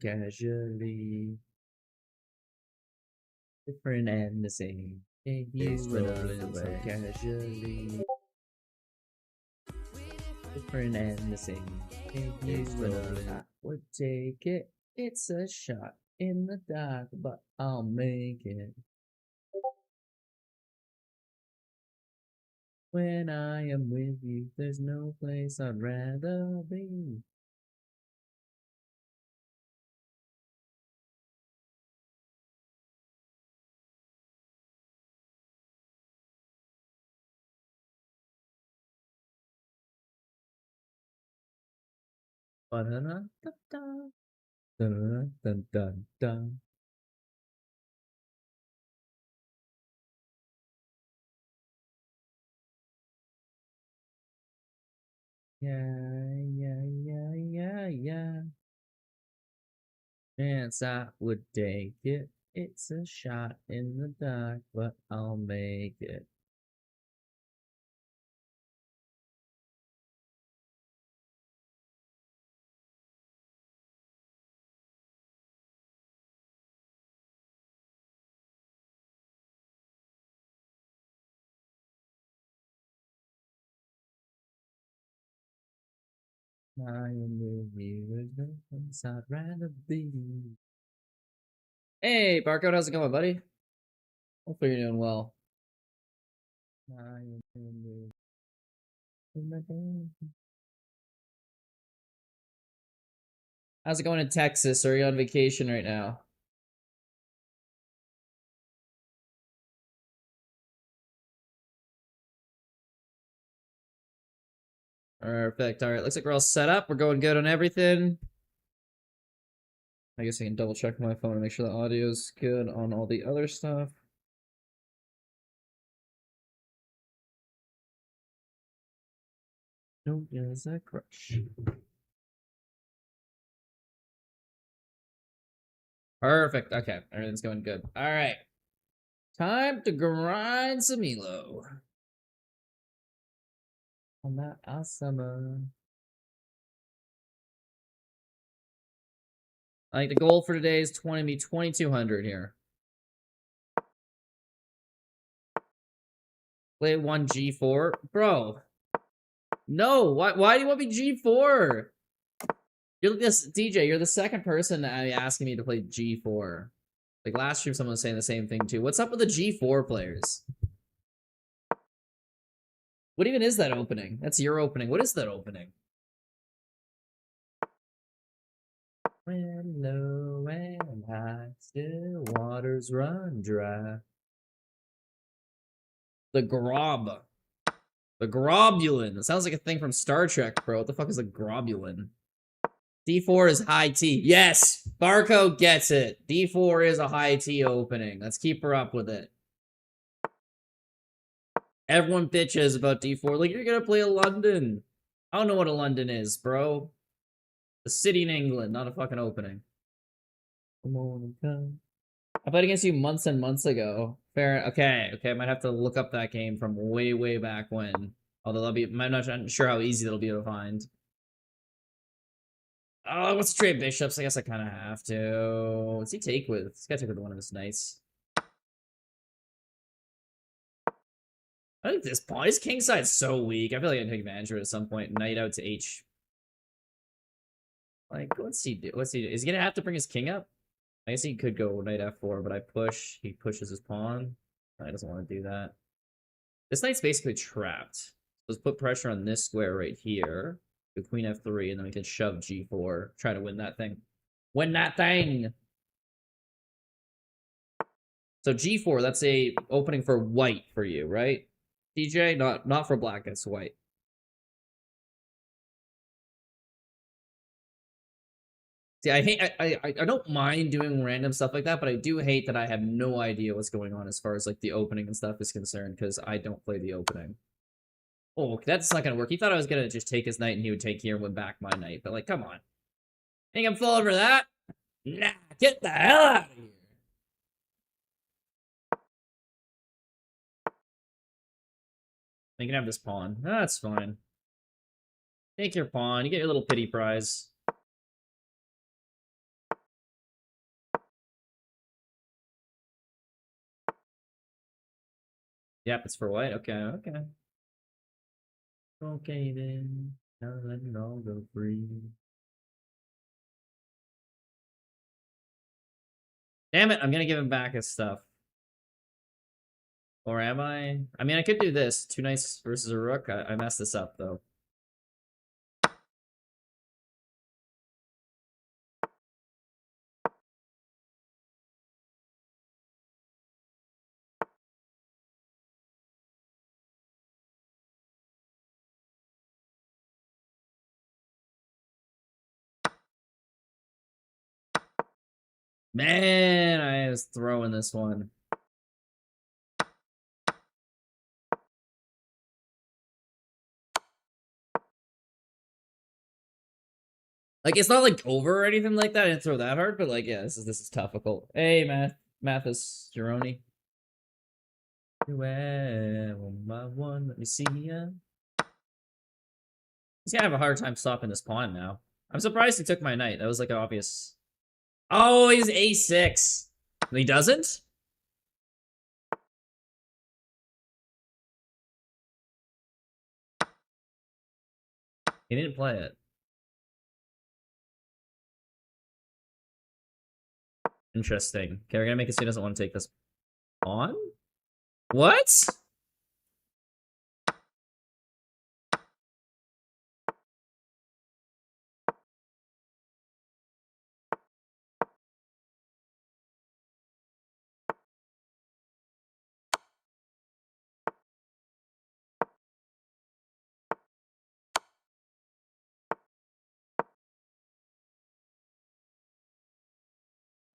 casually. Different and the same. Hey, you rolling so casually. Different and the same. Hey, you rolling. I would take it. It's a shot in the dark, but I'll make it. When I am with you, there's no place I'd rather be. Ba-da-da-da-da. Dun-dun-dun-dun. Yeah. Chance I would take it. It's a shot in the dark, but I'll make it. I am with you, there's no place I'd rather be. Hey, Barcode, how's it going, buddy? Hopefully you're doing well. I am with you. How's it going in Texas? Are you on vacation right now? Perfect. All right, looks like we're all set up. We're going good on everything. I guess I can double check my phone and make sure the audio's good on all the other stuff. No, there's a crush. Perfect. Okay, everything's going good. All right. Time to grind some ELO. On that awesome. I think the goal for today is 2200 here. Play 1 G4. Bro. No, why do you want me G4? You're this DJ, you're the second person asking me to play G4. Like last stream someone was saying the same thing too. What's up with the G4 players? What even is that opening? That's your opening. What is that opening? When low and high, still waters run dry. The Grob. The Grobulin. It sounds like a thing from Star Trek, bro. What the fuck is a Grobulin? D4 is high T. Yes! Barco gets it. D4 is a high T opening. Let's keep her up with it. Everyone bitches about D4. Like, you're gonna play a London. I don't know what a London is, bro. A city in England, not a fucking opening. Come on, come. I played against you months and months ago. Fair. Okay. I might have to look up that game from way back when. Although I'm not sure how easy that'll be to find. Oh, what's trade bishops? I guess I kind of have to. What's he take with? He's got to take with one of his knights. I think this pawn, his king side's so weak. I feel like I can take advantage of it at some point. Knight out to H. Like, what's he do? Is he gonna have to bring his king up? I guess he could go knight f4, but I push. He pushes his pawn. He doesn't want to do that. This knight's basically trapped. Let's put pressure on this square right here. Do queen f3, and then we can shove g4. Try to win that thing. Win that thing! So g4, that's a opening for white for you, right? DJ? Not for black, it's white. See, I don't mind doing random stuff like that, but I do hate that I have no idea what's going on as far as like the opening and stuff is concerned, because I don't play the opening. Oh, that's not gonna work. He thought I was gonna just take his knight and he would take here and win back my knight, but like, come on. Think I'm falling for that? Nah, get the hell out of here. You can have this pawn. That's fine. Take your pawn. You get your little pity prize. Yep, it's for white. Okay, okay. Okay then. Now let it all go free. Damn it, I'm gonna give him back his stuff. Or am I? I mean, I could do this. 2 knights versus a rook. I messed this up, though. Man, I was throwing this one. Like, it's not like over or anything like that. I didn't throw that hard, but like, yeah, this is toughical. Hey, Mathis Gironi. One by one, let me see ya. He's gonna have a hard time stopping this pawn now. I'm surprised he took my knight. That was like an obvious. Oh, he's a6. He doesn't? He didn't play it. Interesting. Okay, we're gonna make it so he doesn't want to take this pawn? What?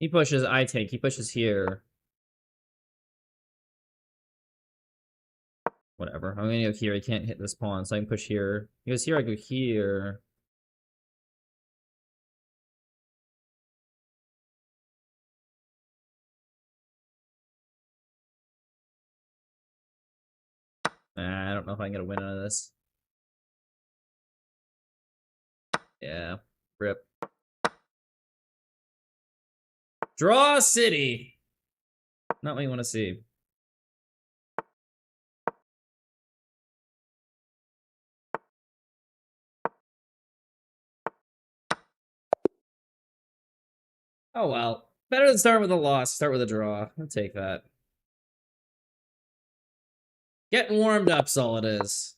He pushes, I take. He pushes here. Whatever. I'm gonna go here. He can't hit this pawn, so I can push here. He goes here, I go here. Nah, I don't know if I can get a win out of this. Yeah. Rip. Draw city! Not what you want to see. Oh well. Better than start with a loss. Start with a draw. I'll take that. Getting warmed up's all it is.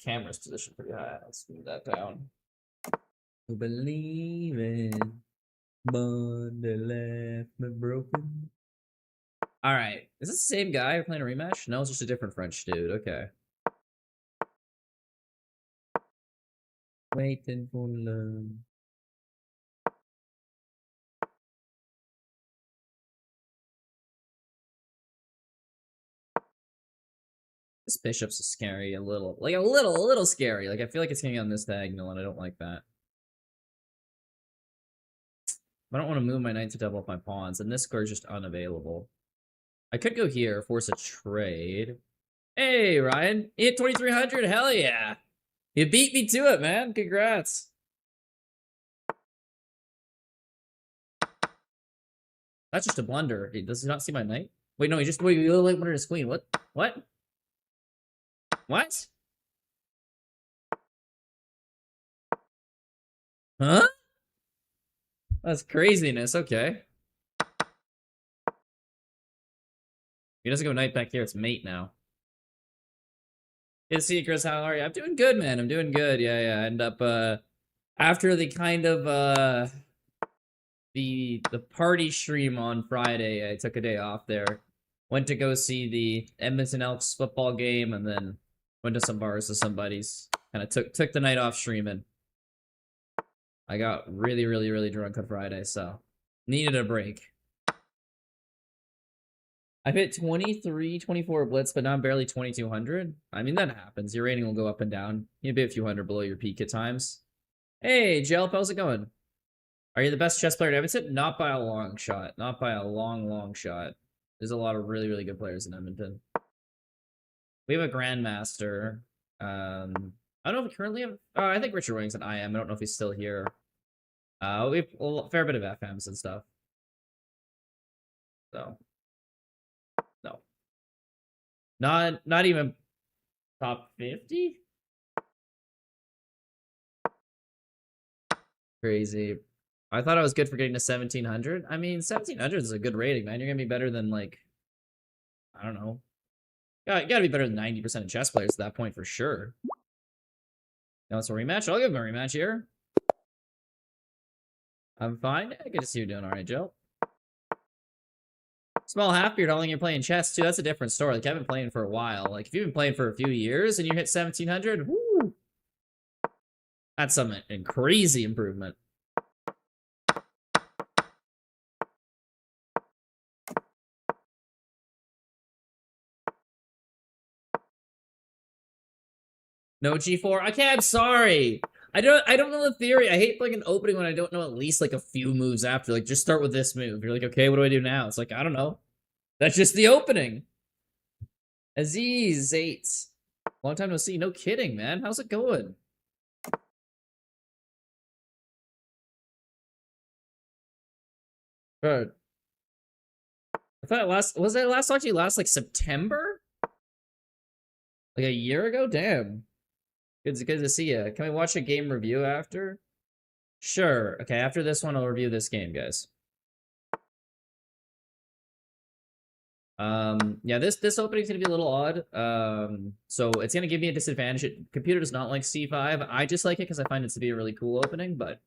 Camera's positioned pretty high. Let's move that down. Who believe in, but they left me broken. Alright. Is this the same guy we're playing a rematch? No, it's just a different French dude. Okay. Waiting for love. This bishop's scary a little. Like, a little scary. Like, I feel like it's gonna be on this diagonal, and I don't like that. I don't want to move my knight to double up my pawns, and this square is just unavailable. I could go here, force a trade. Hey, Ryan. You hit 2,300? Hell yeah. You beat me to it, man. Congrats. That's just a blunder. Does he not see my knight? Wait, no, he just wanted his queen. What? What? What? Huh? That's craziness. Okay. He doesn't go knight back here. It's mate now. Good to see you, Chris. How are you? I'm doing good, man. I'm doing good. Yeah. I end up, after the kind of, the party stream on Friday, I took a day off there. Went to go see the Edmonton Elks football game, and then went to some bars with some buddies. Kind of took the night off streaming. I got really drunk on Friday, so needed a break. I've hit 23, 24 blitz, but now I'm barely 2,200. I mean, that happens. Your rating will go up and down. You'll be a few hundred below your peak at times. Hey, Jelp, how's it going? Are you the best chess player in Edmonton? Not by a long shot. Not by a long shot. There's a lot of really good players in Edmonton. We have a grandmaster. I don't know if we currently have. I think Richard Wing's an IM. I don't know if he's still here. We have a fair bit of FMs and stuff. So, no. Not even top 50? Crazy. I thought I was good for getting to 1700. I mean, 1700 is a good rating, man. You're gonna be better than, like, I don't know. You gotta be better than 90% of chess players at that point for sure. Now it's a rematch. I'll give him a rematch here. I'm fine. I get to see you doing all right, Joe. Small half-beard, how long you're playing chess, too? That's a different story. Like, I've been playing for a while. Like, if you've been playing for a few years and you hit 1700, whoo! That's some crazy improvement. No G4? I'm sorry. I don't know the theory. I hate playing an opening when I don't know at least like a few moves after. Like, just start with this move. You're like, okay, what do I do now? It's like, I don't know. That's just the opening. Aziz 8. Long time no see. No kidding, man. How's it going? Bro. I thought was that last talk to you last like September? Like a year ago? Damn. Good to see you. Can we watch a game review after? Sure. Okay, after this one, I'll review this game, guys. Yeah, this opening's gonna be a little odd. So it's gonna give me a disadvantage. Computer does not like C5. I just like it because I find it to be a really cool opening, but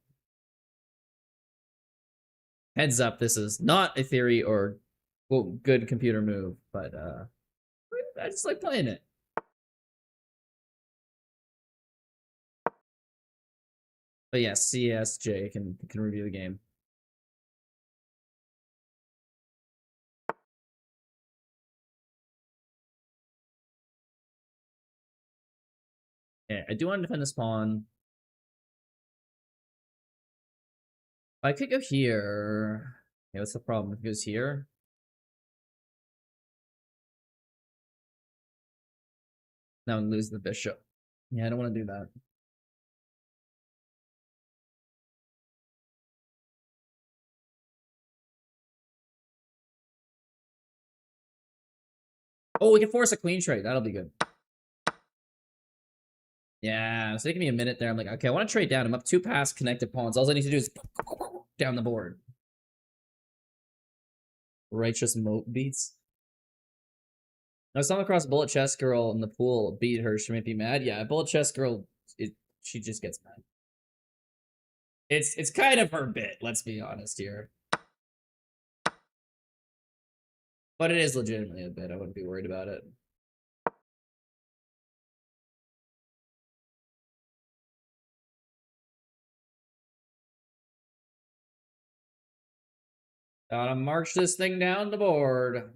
heads up, this is not a theory or well, good computer move, but I just like playing it. But yes, CSJ can review the game. Yeah, I do want to defend this pawn. I could go here. Okay, what's the problem? If it goes here. Now I'm losing the bishop. Yeah, I don't want to do that. Oh, we can force a queen trade. That'll be good. Yeah, it's taking me a minute there. I'm like, okay, I want to trade down. I'm up 2 past connected pawns. All I need to do is down the board. Righteous moat beats. I stumbled across Bullet Chess Girl in the pool. Beat her. She might be mad. Yeah, Bullet Chess Girl, she just gets mad. It's kind of her bit, let's be honest here. But it is legitimately a bit. I wouldn't be worried about it. Gotta march this thing down the board.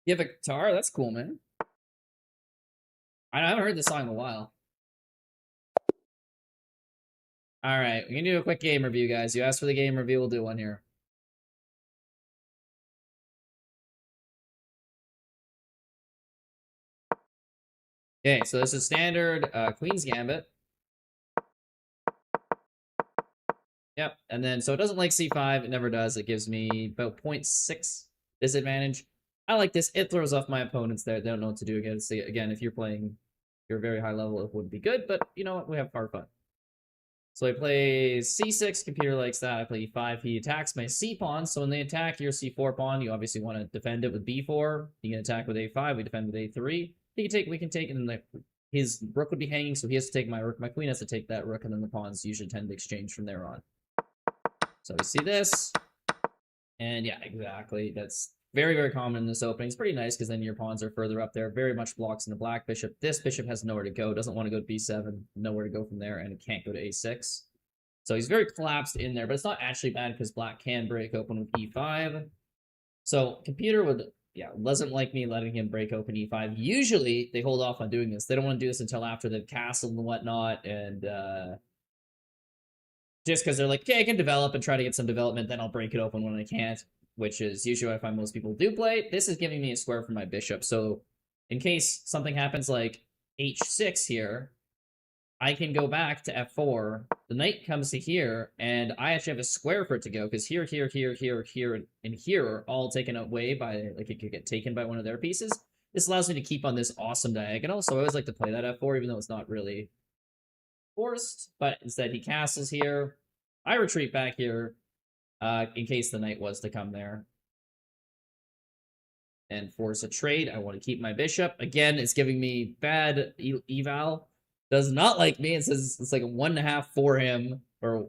You have a guitar? That's cool, man. I haven't heard this song in a while. All right, we can do a quick game review, guys. You asked for the game review, we'll do one here. Okay, so this is standard Queen's Gambit. Yep, and then, so it doesn't like C5, it never does. It gives me about 0.6 disadvantage. I like this. It throws off my opponents there. They don't know what to do against it. Again, if you're playing your very high level, it wouldn't be good, but you know what? We have our fun. So I play C6, computer likes that. I play E5, he attacks my C pawn. So when they attack your C4 pawn, you obviously want to defend it with B4. He can attack with A5, we defend with A3. We can take it, and his rook would be hanging, so he has to take my rook. My queen has to take that rook, and then the pawns usually tend to exchange from there on. So we see this. And yeah, exactly. That's Very, very common in this opening. It's pretty nice because then your pawns are further up there. Very much blocks in the black bishop. This bishop has nowhere to go. Doesn't want to go to b7. Nowhere to go from there. And it can't go to a6. So he's very collapsed in there. But it's not actually bad because black can break open with e5. So computer would... yeah, doesn't like me letting him break open e5. Usually, they hold off on doing this. They don't want to do this until after they've castled and whatnot. And just because they're like, okay, I can develop and try to get some development. Then I'll break it open when I can't. Which is usually what I find most people do play. This is giving me a square for my bishop. So in case something happens like h6 here, I can go back to f4. The knight comes to here, and I actually have a square for it to go, because here, here, here, here, here, and here are all taken away by, like, it could get taken by one of their pieces. This allows me to keep on this awesome diagonal, so I always like to play that f4, even though it's not really forced. But instead, he castles here. I retreat back here. In case the knight was to come there and force a trade. I want to keep my bishop. Again, it's giving me bad eval. Does not like me. It says it's like a 1.5 for him, or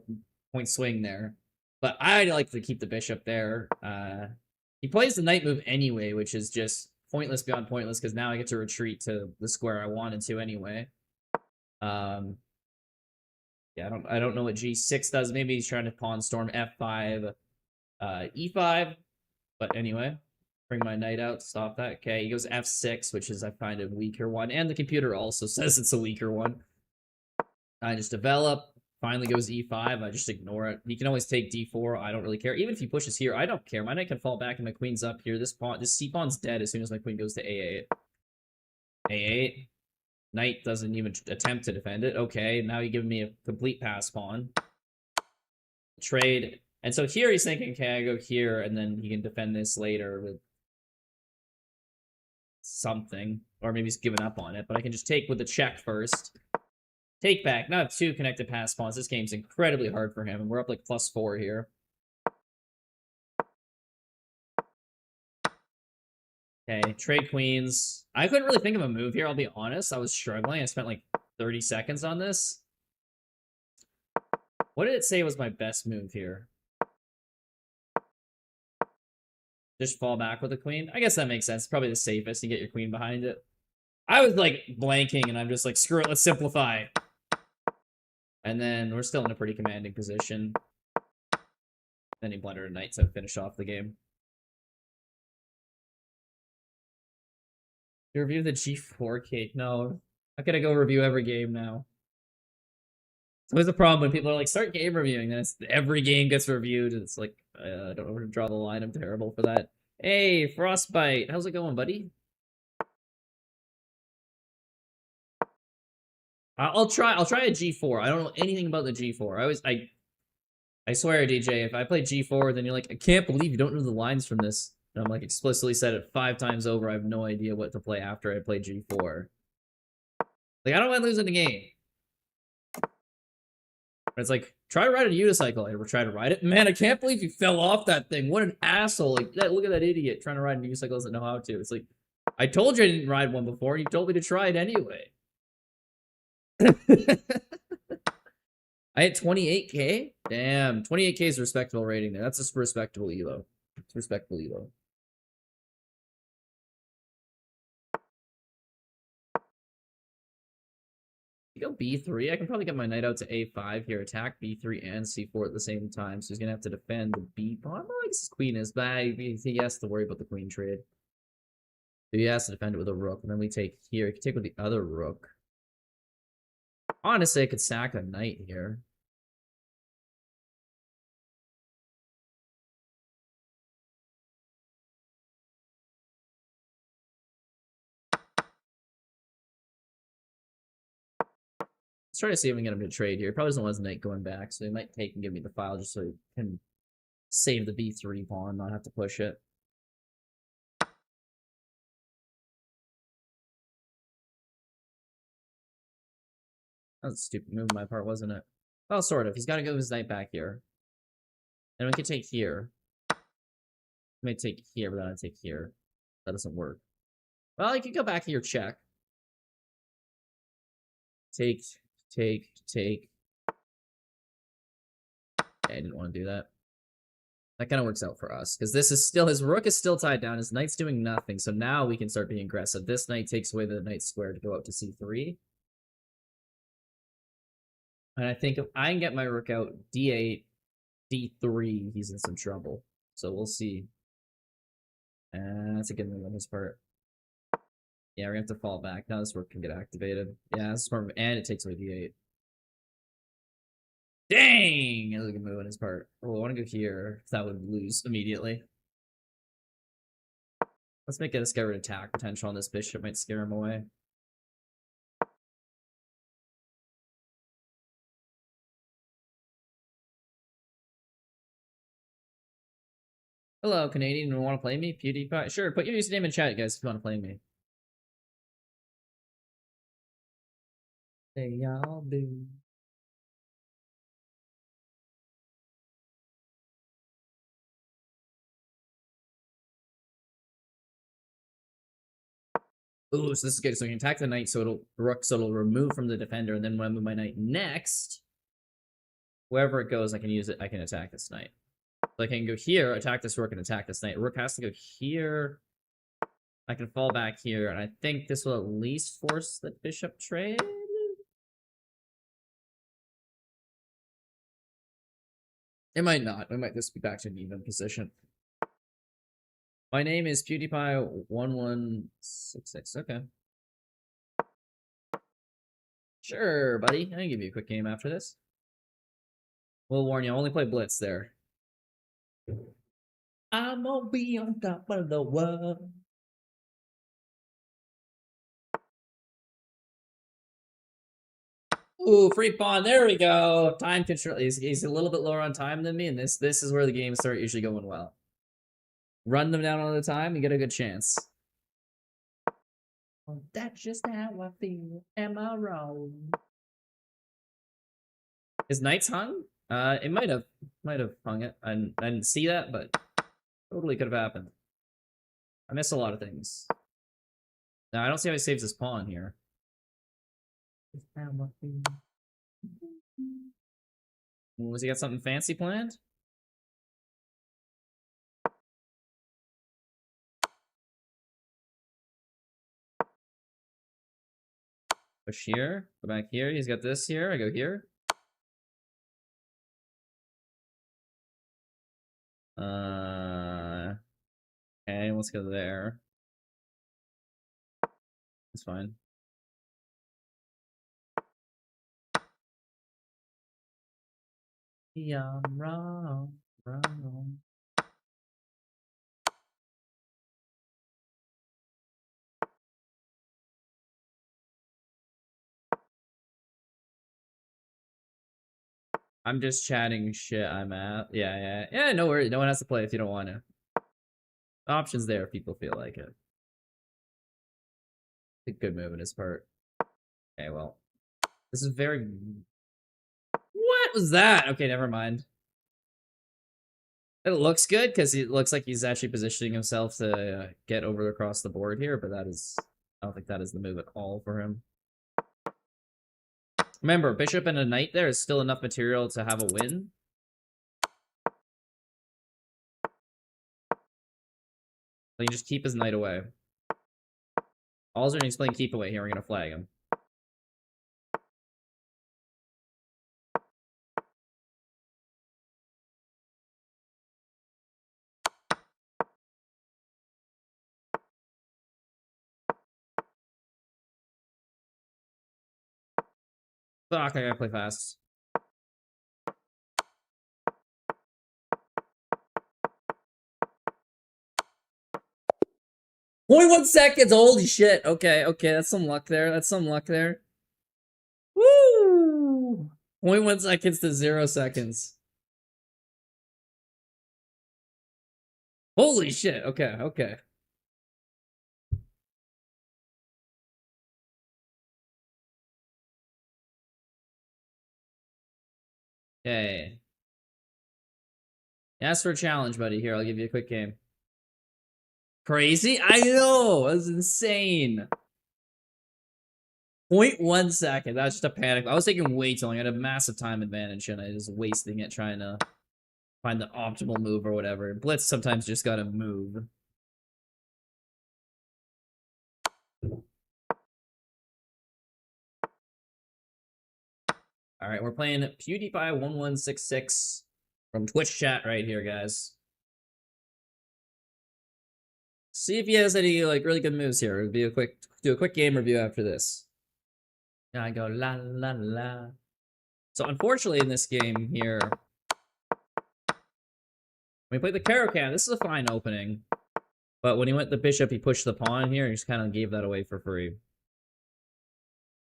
point swing there. But I like to keep the bishop there. He plays the knight move anyway, which is just pointless beyond pointless, because now I get to retreat to the square I wanted to anyway. Yeah, I don't know what g6 does. Maybe he's trying to pawn storm f5, e5. But anyway, bring my knight out to stop that. Okay, he goes f6, which is, I find, a weaker one. And the computer also says it's a weaker one. I just develop. Finally goes e5. I just ignore it. He can always take d4. I don't really care. Even if he pushes here, I don't care. My knight can fall back and my queen's up here. This c-pawn's dead as soon as my queen goes to a8. a8. Knight doesn't even attempt to defend it. Okay, now you give me a complete pass pawn. Trade. And so here he's thinking, okay, I go here, and then he can defend this later with something. Or maybe he's given up on it, but I can just take with the check first. Take back. Now I have 2 connected pass pawns. This game's incredibly hard for him, and we're up like +4 here. Okay, trade queens. I couldn't really think of a move here, I'll be honest. I was struggling. I spent like 30 seconds on this. What did it say was my best move here? Just fall back with the queen? I guess that makes sense. Probably the safest to get your queen behind it. I was like blanking, and I'm just like, screw it, let's simplify. And then we're still in a pretty commanding position. Then he blundered a knight to finish off the game. You review the G4 cake? No. I gotta go review every game now. It's always a problem when people are like, start game reviewing, then every game gets reviewed. It's like, I don't know where to draw the line. I'm terrible for that. Hey, Frostbite. How's it going, buddy? I'll try a G4. I don't know anything about the G4. I swear, DJ, if I play G4, then you're like, I can't believe you don't know the lines from this. And I'm like, explicitly said it 5 times over. I have no idea what to play after I play G4. Like, I don't want to lose in the game. But it's like, try to ride a unicycle. I ever try to ride it? Man, I can't believe you fell off that thing. What an asshole. Like, look at that idiot trying to ride a unicycle, doesn't know how to. It's like, I told you I didn't ride one before, and you told me to try it anyway. I had 28k? Damn, 28k is a respectable rating there. That's a respectable elo. It's respectable elo. You go b3. I can probably get my knight out to a5 here, attack b3 and c4 at the same time. So he's gonna have to defend the b pawn. Well, I guess his queen is, but he has to worry about the queen trade. So he has to defend it with a rook, and then we take here. He can take with the other rook. Honestly, I could sack a knight here. Let's try to see if we can get him to trade here. He probably doesn't want his knight going back, so he might take and give me the file just so he can save the b3 pawn, not have to push it. That was a stupid move on my part, wasn't it? Well, sort of. He's got to go his knight back here. And we can take here. We may take here, but then I take here. That doesn't work. Well, you can go back here, check. Take. Okay, I didn't want to do that. That kind of works out for us, because this is still, his rook is still tied down, his knight's doing nothing, so now we can start being aggressive. This knight takes away the knight square to go up to c3. And I think if I can get my rook out d8, d3, he's in some trouble. So we'll see. That's a good move on his part. Yeah, we're gonna have to fall back. Now this rook can get activated. Yeah, that's smart. And it takes away d8. Dang! That was a good move on his part. Oh, I want to go here. That would lose immediately. Let's make it a scare attack potential on this bishop. Might scare him away. Hello, Canadian. You want to play me? PewDiePie? Sure, put your username in chat, guys, if you want to play me. They all do. Ooh, so this is good. So we can attack the knight, so it'll remove from the defender, and then when I move my knight next, wherever it goes, I can use it. I can attack this knight. So I can go here, attack this rook, and attack this knight. Rook has to go here. I can fall back here, and I think this will at least force the bishop trade. It might not. It might just be back to an even position. My name is PewDiePie1166. Okay. Sure, buddy. I can give you a quick game after this. We'll warn you, I only play Blitz there. I'm gonna be on top of the world. Ooh, free pawn. There we go. Time control. He's a little bit lower on time than me, and this is where the games start usually going well. Run them down all the time, you get a good chance. Well, that's just how I feel. Am I wrong? His knight's hung? It might have hung it. I didn't see that, but totally could have happened. I miss a lot of things. Now I don't see how he saves his pawn here. Was he got something fancy planned? Push here, go back here. He's got this here. I go here. Okay, let's go there. That's fine. Yeah, I'm wrong. I'm just chatting shit. I'm at. Yeah. No worries. No one has to play if you don't want to. Options there if people feel like it. A good move in his part. Okay, well, this is very. What was that? Okay, never mind. It looks good because it looks like he's actually positioning himself to get over across the board here, but that is. I don't think that is the move at all for him. Remember, bishop and a knight there is still enough material to have a win. So you just keep his knight away. Also, he's playing keep away here. We're going to flag him. Fuck, I gotta play fast. Only 1 second. Holy shit. Okay, that's some luck there. Woo! 0.1 seconds to 0 seconds. Holy shit. Okay. Okay. Ask for a challenge, buddy. Here, I'll give you a quick game. Crazy? I know! That's insane. 0.1 second. That's just a panic. I was taking way too long. I had a massive time advantage, and I was wasting it trying to find the optimal move or whatever. Blitz sometimes just gotta move. All right, we're playing PewDiePie1166 from Twitch chat right here, guys. See if he has any like really good moves here. It'll be do a quick game review after this. I go la la la. So unfortunately in this game here, when we played the Caro-Can, this is a fine opening. But when he went the bishop, he pushed the pawn here and just kind of gave that away for free.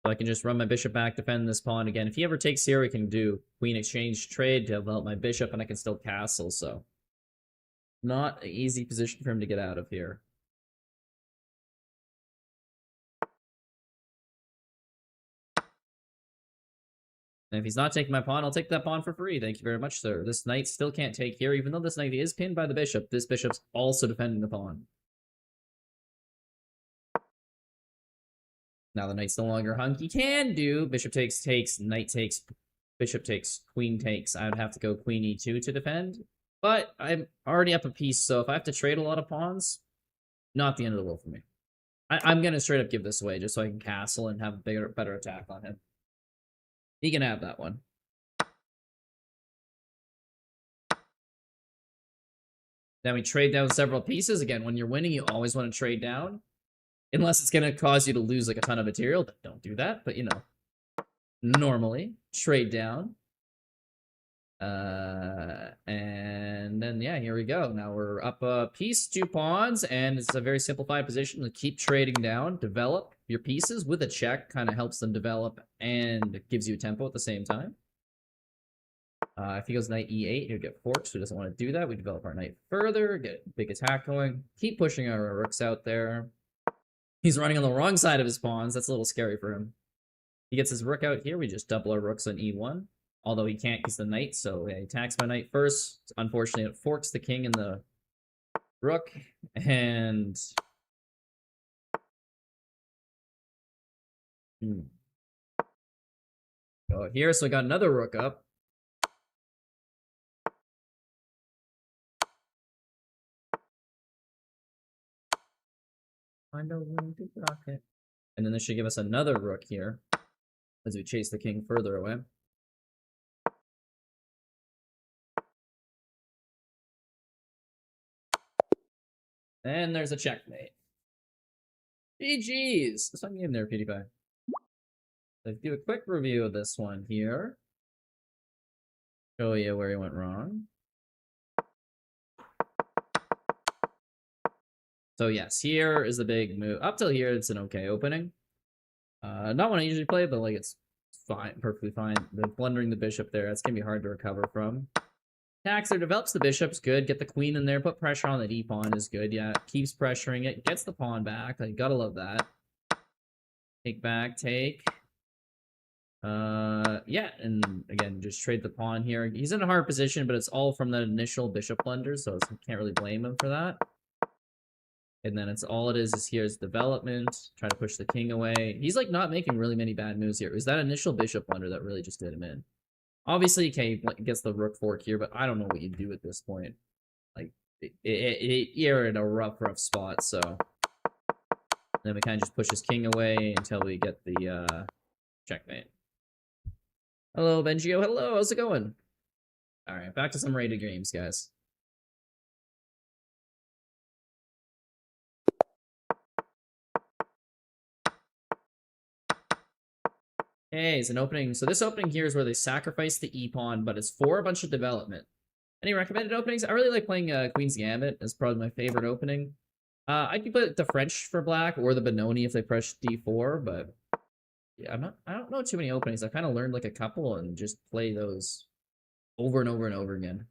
So I can just run my bishop back, defend this pawn again. If he ever takes here, we can do queen exchange trade to develop my bishop, and I can still castle, so. Not an easy position for him to get out of here. And if he's not taking my pawn, I'll take that pawn for free. Thank you very much, sir. This knight still can't take here, even though this knight is pinned by the bishop. This bishop's also defending the pawn. Now the knight's no longer hung. He can do bishop takes, knight takes, bishop takes, queen takes. I would have to go queen e2 to defend. But I'm already up a piece, so if I have to trade a lot of pawns, not the end of the world for me. I'm going to straight up give this away just so I can castle and have a better attack on him. He can have that one. Then we trade down several pieces. Again, when you're winning, you always want to trade down. Unless it's going to cause you to lose like a ton of material. But don't do that. But, you know, normally, trade down. And then, yeah, here we go. Now we're up a piece, 2 pawns, and it's a very simplified position to keep trading down, develop your pieces with a check, kind of helps them develop and gives you a tempo at the same time. If he goes knight e8, he'll get forked, so he doesn't want to do that. We develop our knight further, get a big attack going, keep pushing our rooks out there. He's running on the wrong side of his pawns. That's a little scary for him. He gets his rook out here. We just double our rooks on e1. Although he can't because the knight, so yeah, he attacks my knight first. Unfortunately, it forks the king and the rook. And... Go here, so we got another rook up. Find a way to block it. And then this should give us another rook here as we chase the king further away. And there's a checkmate. GG's! That's what game there, PewDiePie. Let's do a quick review of this one here. Show you where he went wrong. So yes, here is the big move. Up till here, it's an okay opening. Not one I usually play, but like it's fine, perfectly fine. The blundering the bishop there, that's gonna be hard to recover from. Attacks there, develops the bishop's good. Get the queen in there, put pressure on the d pawn is good. Yeah, keeps pressuring it, gets the pawn back. Like, gotta love that. Take back, take. Yeah, and again, just trade the pawn here. He's in a hard position, but it's all from that initial bishop blunder, so I can't really blame him for that. And then it's all it is here's development. Try to push the king away. He's like not making really many bad moves here. It was that initial bishop blunder that really just did him in. Obviously, okay, gets the rook fork here, but I don't know what you do at this point. Like, you're in a rough spot, so. Then we kind of just push his king away until we get the checkmate. Hello, Benjio. Hello, how's it going? All right, back to some rated games, guys. Okay, it's an opening. So this opening here is where they sacrifice the e-pawn, but it's for a bunch of development. Any recommended openings? I really like playing Queen's Gambit. It's probably my favorite opening. I could put the French for black or the Benoni if they press d4, but yeah, I don't know too many openings. I kind of learned like a couple and just play those over and over and over again.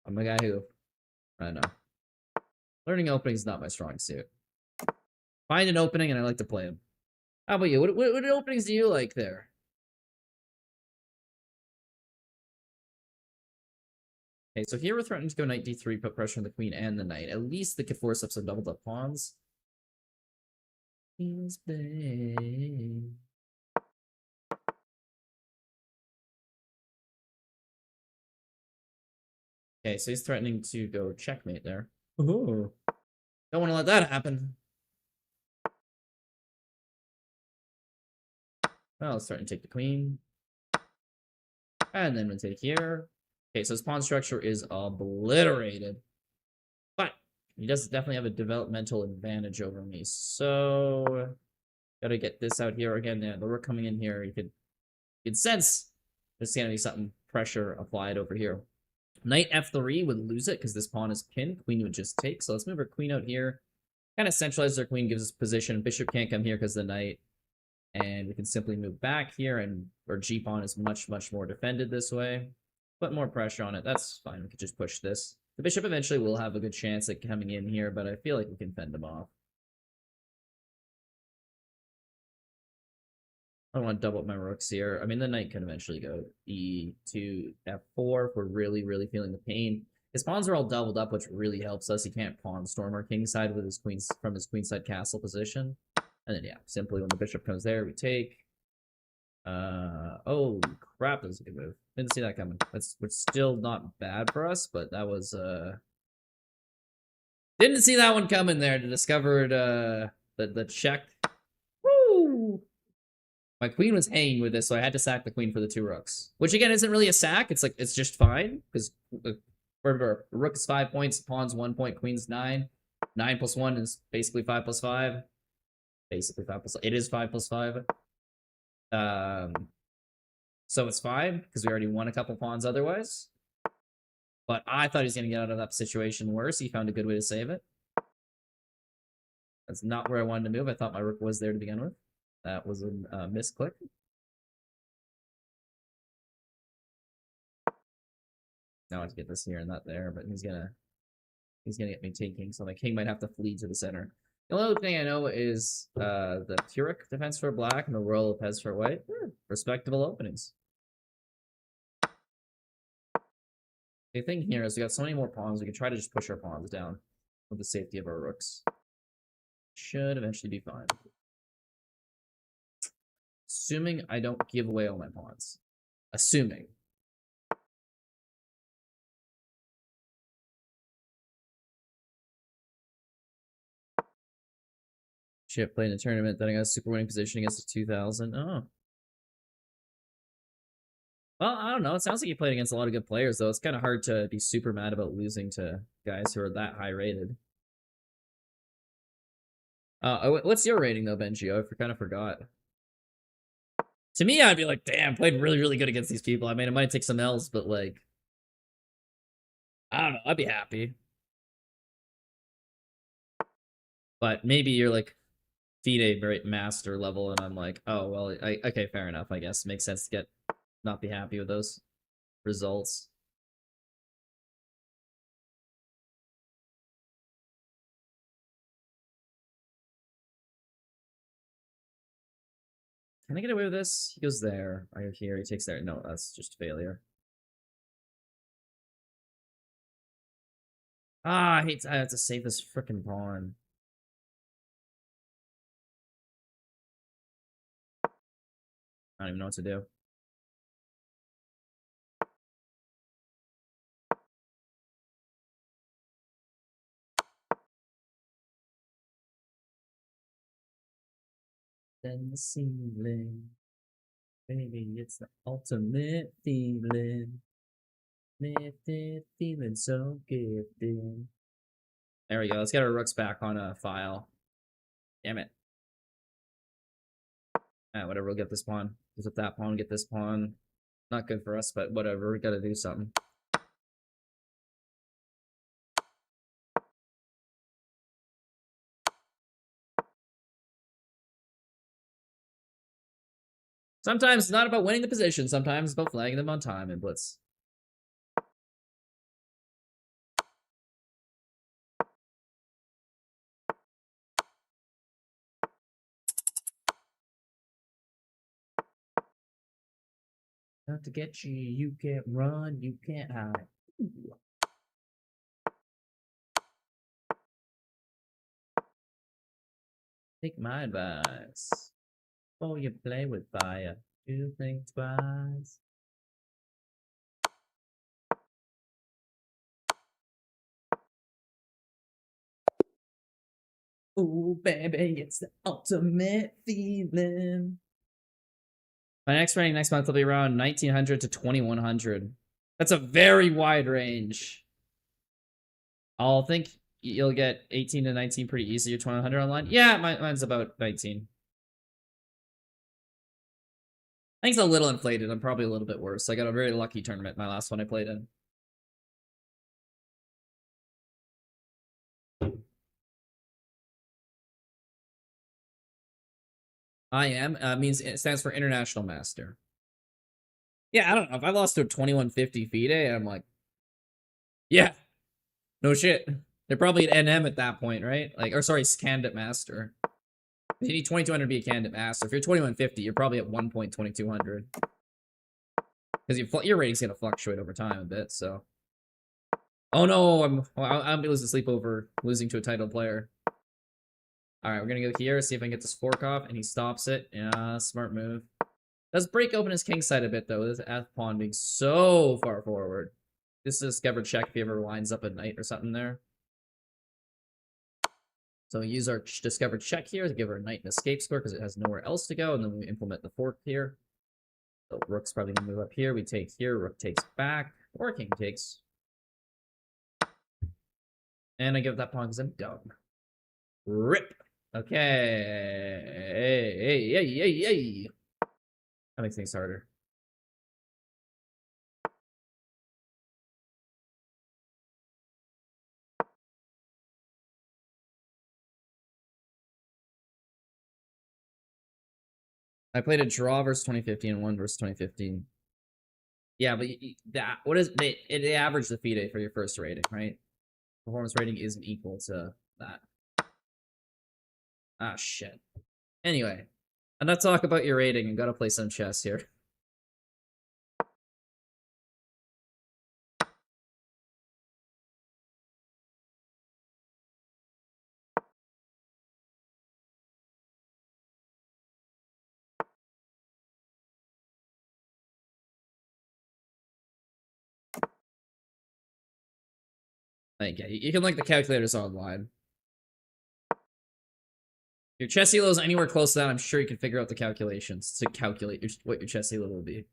I'm a guy who, I don't know. Learning openings is not my strong suit. Find an opening and I like to play them. How about you? What openings do you like there? Okay, so here we're threatening to go knight d3, put pressure on the queen and the knight. At least they could force up some doubled up pawns. Okay, so he's threatening to go checkmate there. Ooh. Don't want to let that happen. Well, let's start and take the queen. And then we'll take here. Okay, so his pawn structure is obliterated. But he does definitely have a developmental advantage over me. So gotta get this out here again. Yeah, the rook coming in here, you could sense there's gonna be something pressure applied over here. Knight f3 would lose it because this pawn is pinned. Queen would just take. So let's move our queen out here. Kind of centralize our queen, gives us position. Bishop can't come here because the knight. And we can simply move back here, and our g-pawn is much, much more defended this way. Put more pressure on it. That's fine. We could just push this. The bishop eventually will have a good chance at coming in here, but I feel like we can fend him off. I don't want to double up my rooks here. I mean, the knight can eventually go e2, f4 if we're really, really feeling the pain. His pawns are all doubled up, which really helps us. He can't pawn storm our kingside with his queen's from his queenside castle position. And then, yeah, simply when the bishop comes there, we take. Oh, crap, that was a good move. Didn't see that coming. That's still not bad for us, but that was, Didn't see that one coming there to discover the check. Woo! My queen was hanging with this, so I had to sack the queen for the 2 rooks. Which, again, isn't really a sack. It's like, it's just fine. Because, remember, rook is 5 points, pawn's 1 point, queen's 9. 9 plus 1 is basically 5 plus 5. Basically 5 plus... It is 5 plus 5. So it's fine, because we already won a couple pawns otherwise. But I thought he was going to get out of that situation worse. He found a good way to save it. That's not where I wanted to move. I thought my rook was there to begin with. That was a misclick. Now I have to get this here and that there, but he's gonna get me taking, so my king might have to flee to the center. The only other thing I know is the Pyrrhic defense for black and the Royal Pez for white. Respectable openings. The thing here is we got so many more pawns, we can try to just push our pawns down with the safety of our rooks. Should eventually be fine. Assuming I don't give away all my pawns. Assuming. Shit, played in a tournament, then I got a super winning position against a 2000. Oh. Well, I don't know. It sounds like you played against a lot of good players, though. It's kind of hard to be super mad about losing to guys who are that high rated. What's your rating, though, Benji? I kind of forgot. To me, I'd be like, damn, played really, really good against these people. I mean, I might take some L's, but, like, I don't know. I'd be happy. But maybe you're, like, FIDE great master level, and I'm like, oh, well, okay, fair enough, I guess. Makes sense to not be happy with those results. Can I get away with this? He goes there. I go here. He takes there. No, that's just failure. Ah, I have to save this frickin' pawn. I don't even know what to do. Then the ceiling. Baby, it's the ultimate feeling. Lifted, feeling so gifted. There we go. Let's get our rooks back on a file. Damn it. Ah, whatever. We'll get this pawn. Use up that pawn, get this pawn. Not good for us, but whatever. We gotta do something. Sometimes it's not about winning the position. Sometimes it's about flagging them on time in Blitz. Not to get you, you can't run, you can't hide. Ooh. Take my advice. Before you play with fire, do think twice. Ooh, baby, it's the ultimate feeling. My next rating next month will be around 1900 to 2100. That's a very wide range. I'll think you'll get 18 to 19 pretty easy. Or 2100 online. Yeah, mine's about 19. I think it's a little inflated. I'm probably a little bit worse. I got a very lucky tournament, my last one I played in. Means it stands for International Master. Yeah, I don't know. If I lost to a 2150 FIDE, I'm like, yeah, no shit. They're probably at NM at that point, right? Like, or sorry, Candidate Master. You need 2200 to be a Candidate Master. If you're 2150, you're probably at 1.2200. Because your rating's gonna fluctuate over time a bit, so. Oh no, I'm losing sleep over losing to a title player. Alright, we're gonna go here, see if I can get this fork off, and he stops it. Yeah, smart move. Does break open his king side a bit, though, this F pawn being so far forward. This is a discovered check if he ever lines up a knight or something there. So we use our discovered check here to give our knight an escape square because it has nowhere else to go, and then we implement the fork here. So rook's probably gonna move up here. We take here, rook takes back, or king takes. And I give that pawn because I'm dumb. Rip. Okay. Hey. That makes things harder. I played a draw versus 2015 and one versus 2015. Yeah, but what is they average the FIDE for your first rating, right? Performance rating isn't equal to that. Ah, shit. Anyway, enough talk about your rating and gotta play some chess here. Like, yeah, you can link the calculators online. Your chess elo is anywhere close to that, I'm sure you can figure out the calculations to calculate what your chess elo will be.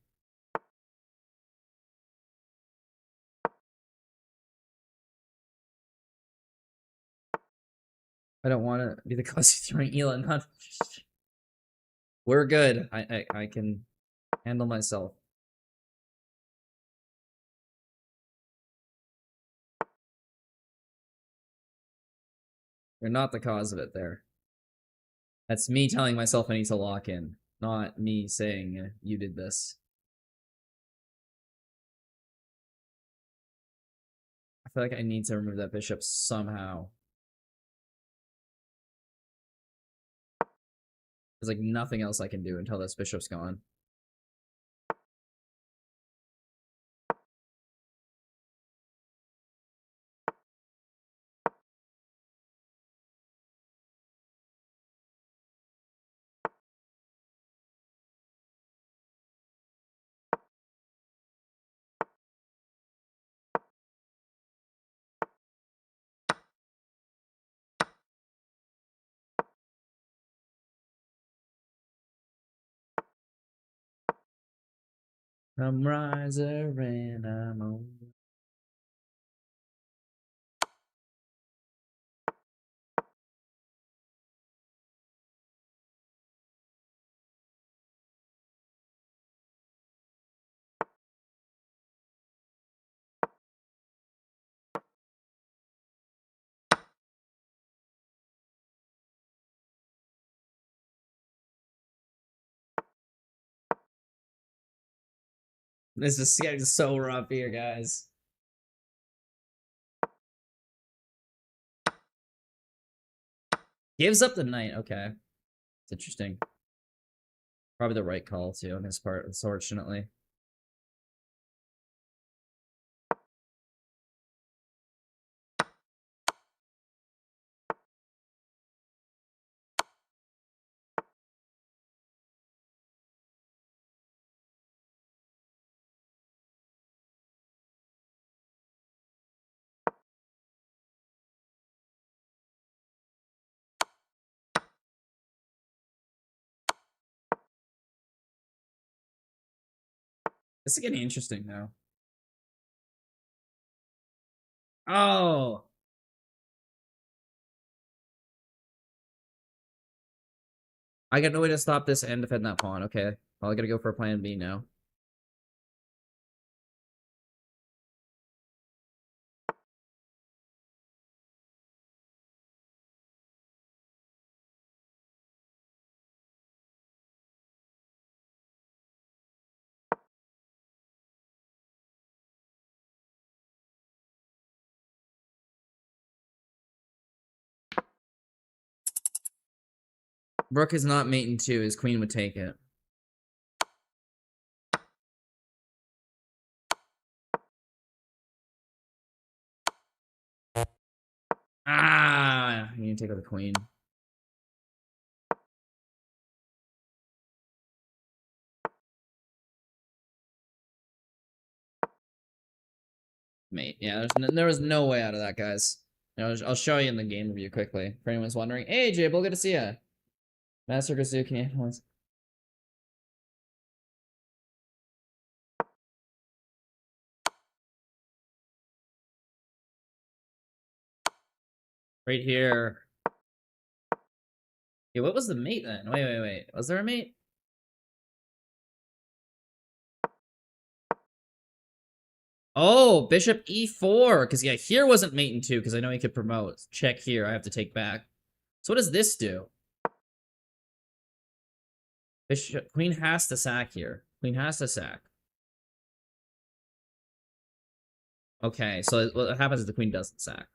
I don't want to be the cause of throwing Elon. Not... We're good. I can handle myself. You're not the cause of it there. That's me telling myself I need to lock in, not me saying you did this. I feel like I need to remove that bishop somehow. There's like nothing else I can do until this bishop's gone. I'm riser and I'm on. This is getting so rough here, guys. Gives up the knight. Okay. It's interesting. Probably the right call, too, on his part, unfortunately. This is getting interesting now. Oh. I got no way to stop this and defend that pawn. Okay. Well, I gotta go for plan B now. Rook is not mate in 2. His queen would take it. Ah! You need to take out the queen. Mate. Yeah, there was no way out of that, guys. I'll show you in the game review quickly. For anyone's wondering. Hey, Jable, good to see ya. Master Kazu, can you... Right here. Yeah, what was the mate then? Wait. Was there a mate? Oh, bishop e4. Because, yeah, here wasn't mate in 2, because I know he could promote. Check here. I have to take back. So what does this do? Bishop, queen has to sack here. Queen has to sack. Okay, so what happens is the queen doesn't sack.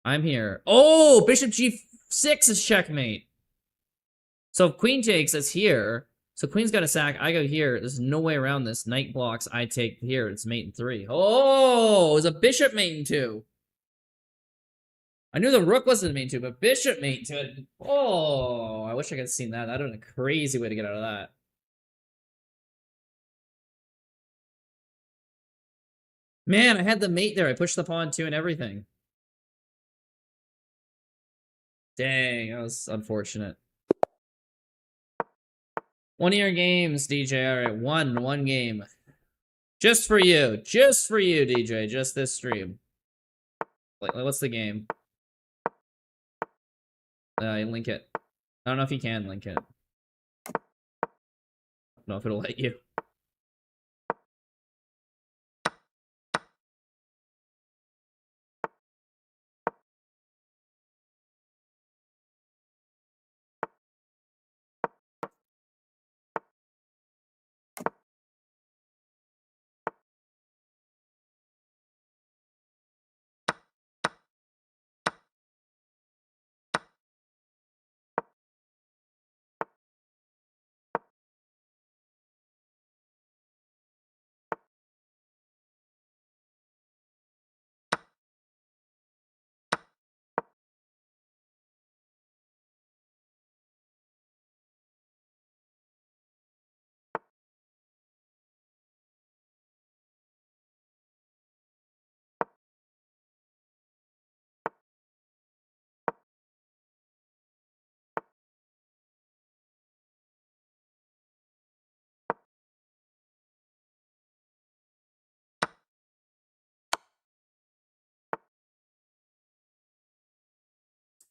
I'm here. Oh, bishop g6 is checkmate. So if queen takes, it's here. So queen's got to sack. I go here. There's no way around this. Knight blocks. I take here. It's mate in 3. Oh, it's a bishop mate in 2. I knew the rook wasn't mate in 2, but bishop mate in 2. Oh, I wish I could have seen that. That would have been a crazy way to get out of that. Man, I had the mate there. I pushed the pawn too and everything. Dang, that was unfortunate. One of your games, DJ. All right, one game. Just for you. Just for you, DJ. Just this stream. Like, what's the game? Link it. I don't know if you can link it. I don't know if it'll let you.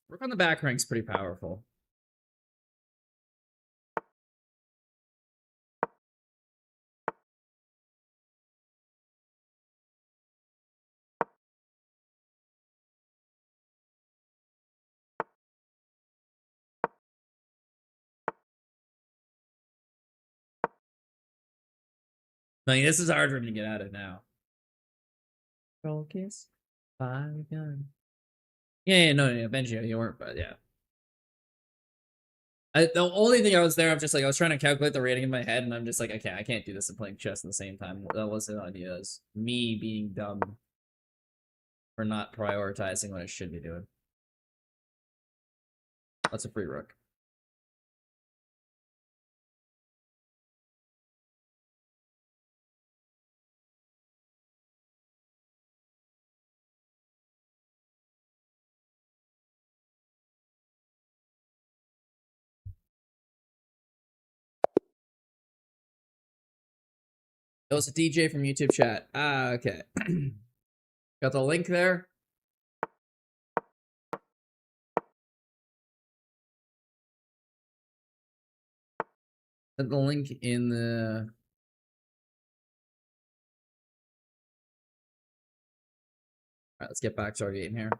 Rook on the back rank's pretty powerful. I mean, this is hard for him to get out of now. Focus. Fire gun. Yeah, no, Benji, you weren't, but yeah. The only thing I was there, I'm just like, I was trying to calculate the rating in my head, and I'm just like, okay, I can't do this and playing chess at the same time. That wasn't an idea. It was me being dumb for not prioritizing what I should be doing. That's a free rook. It was a DJ from YouTube chat. Ah, okay. Got the link there. Put the link in the... Alright, let's get back to our game here.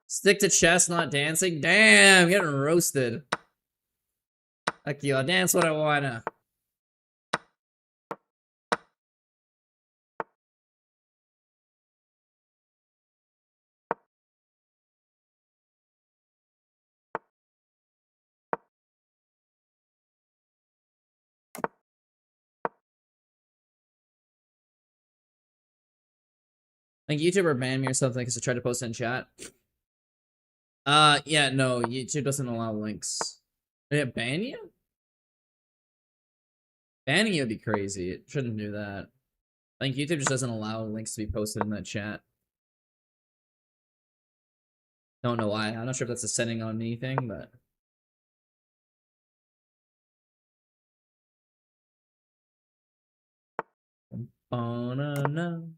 Stick to chess, not dancing? Damn, getting roasted. Fuck you, I'll dance what I wanna. Like YouTuber banned me or something because I tried to post it in chat. Yeah, no, YouTube doesn't allow links. Did it ban you? Banning you would be crazy. It shouldn't do that. I think YouTube just doesn't allow links to be posted in that chat. Don't know why. I'm not sure if that's a setting on anything, but... Oh, no.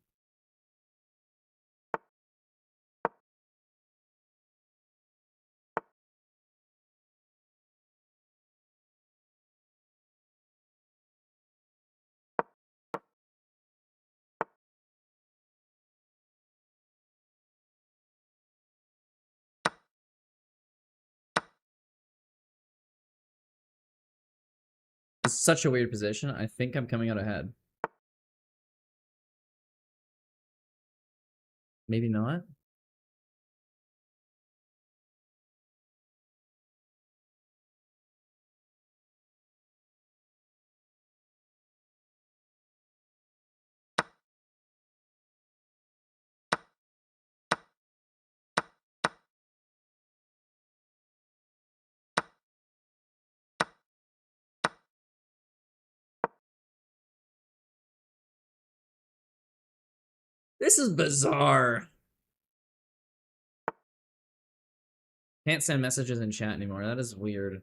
It's such a weird position. I think I'm coming out ahead. Maybe not. This is bizarre. Can't send messages in chat anymore. That is weird.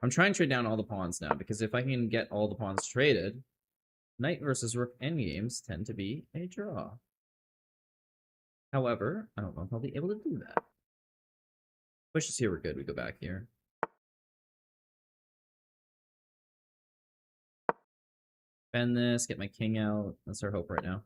I'm trying to trade down all the pawns now, because if I can get all the pawns traded, knight versus rook endgames tend to be a draw. However, I don't know if I'll be able to do that. Pushes here were good. We go back here. Bend this, get my king out. That's our hope right now.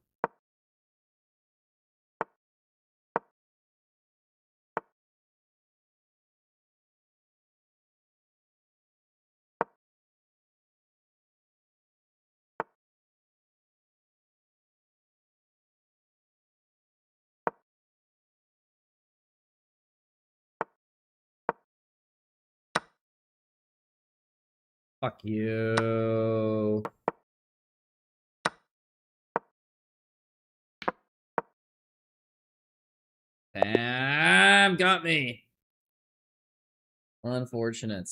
Fuck you. Damn, got me. Unfortunate.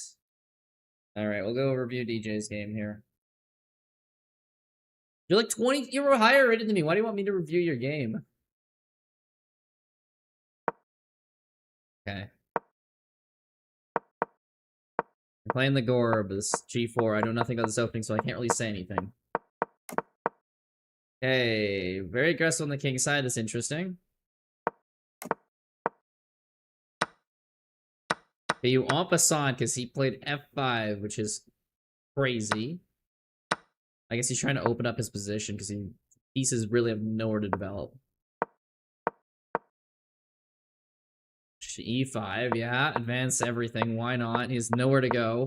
Alright, we'll go review DJ's game here. You're like 20, you were higher rated than me. Why do you want me to review your game? Okay. I'm playing the Gorb, this G4. I know nothing about this opening, so I can't really say anything. Okay, very aggressive on the king side. That's interesting. Okay, you en passant because he played f5, which is crazy. I guess he's trying to open up his position because pieces really have nowhere to develop. E5, yeah, advance everything. Why not? He has nowhere to go.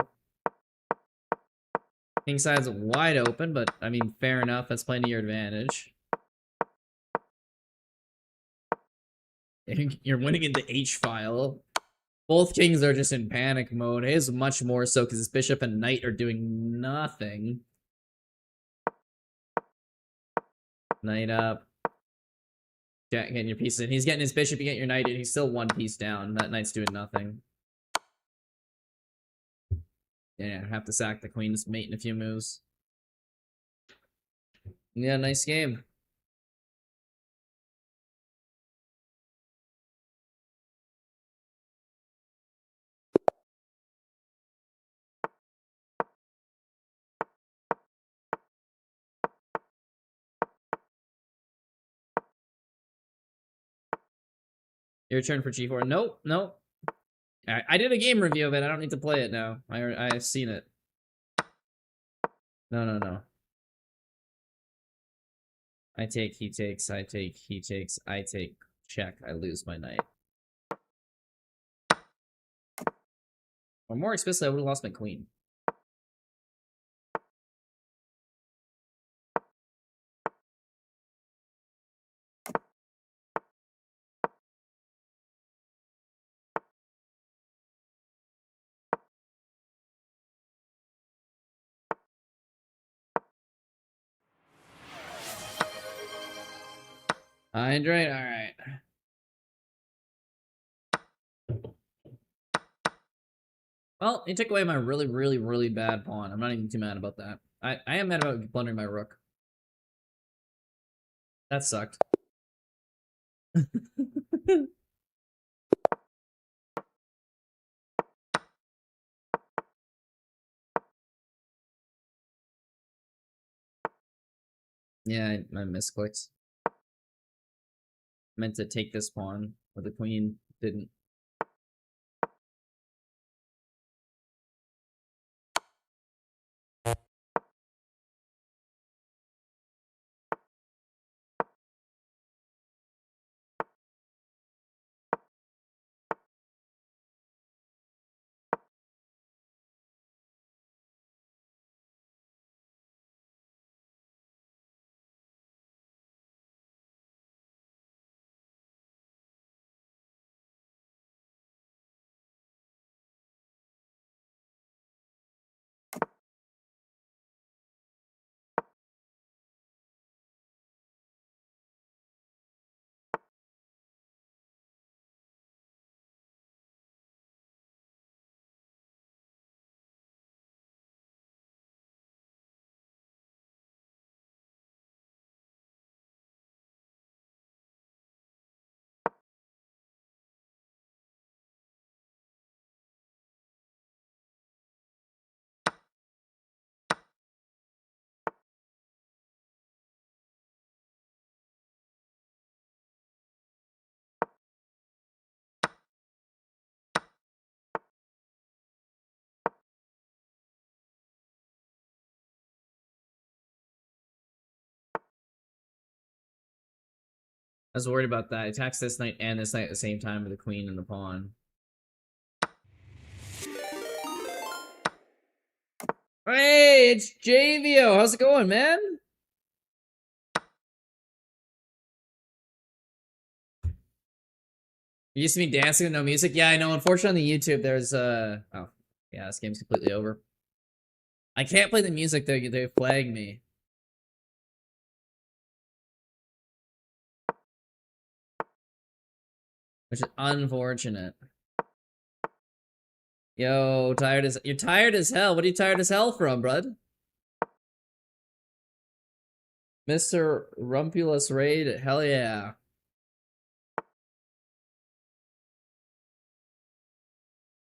King side's wide open, but I mean, fair enough. That's playing to your advantage. You're winning into H-file. Both kings are just in panic mode. His much more so because his bishop and knight are doing nothing. Knight up. Getting your piece in. He's getting his bishop, you get your knight, and he's still one piece down. That knight's doing nothing. Yeah, have to sack the queen's mate in a few moves. Yeah, nice game. Your turn for G4. Nope, nope. I did a game review of it. I don't need to play it now. I've seen it. No, no, no. I take, he takes, I take, he takes, I take, check, I lose my knight. Or more explicitly, I would have lost my queen. Hydrate, alright. Well, he took away my really, really, really bad pawn. I'm not even too mad about that. I am mad about blundering my rook. That sucked. Yeah, I misclicked. Meant to take this pawn, but the queen didn't. I was worried about that. He attacks this knight and this knight at the same time with the queen and the pawn. Hey, it's JVO. How's it going, man? You used to be dancing with no music? Yeah, I know. Unfortunately, on the YouTube, there's oh, yeah, this game's completely over. I can't play the music. They flag me. Which is unfortunate. Yo, you're tired as hell. What are you tired as hell from, bud? Mr. Rumpulus Raid, hell yeah.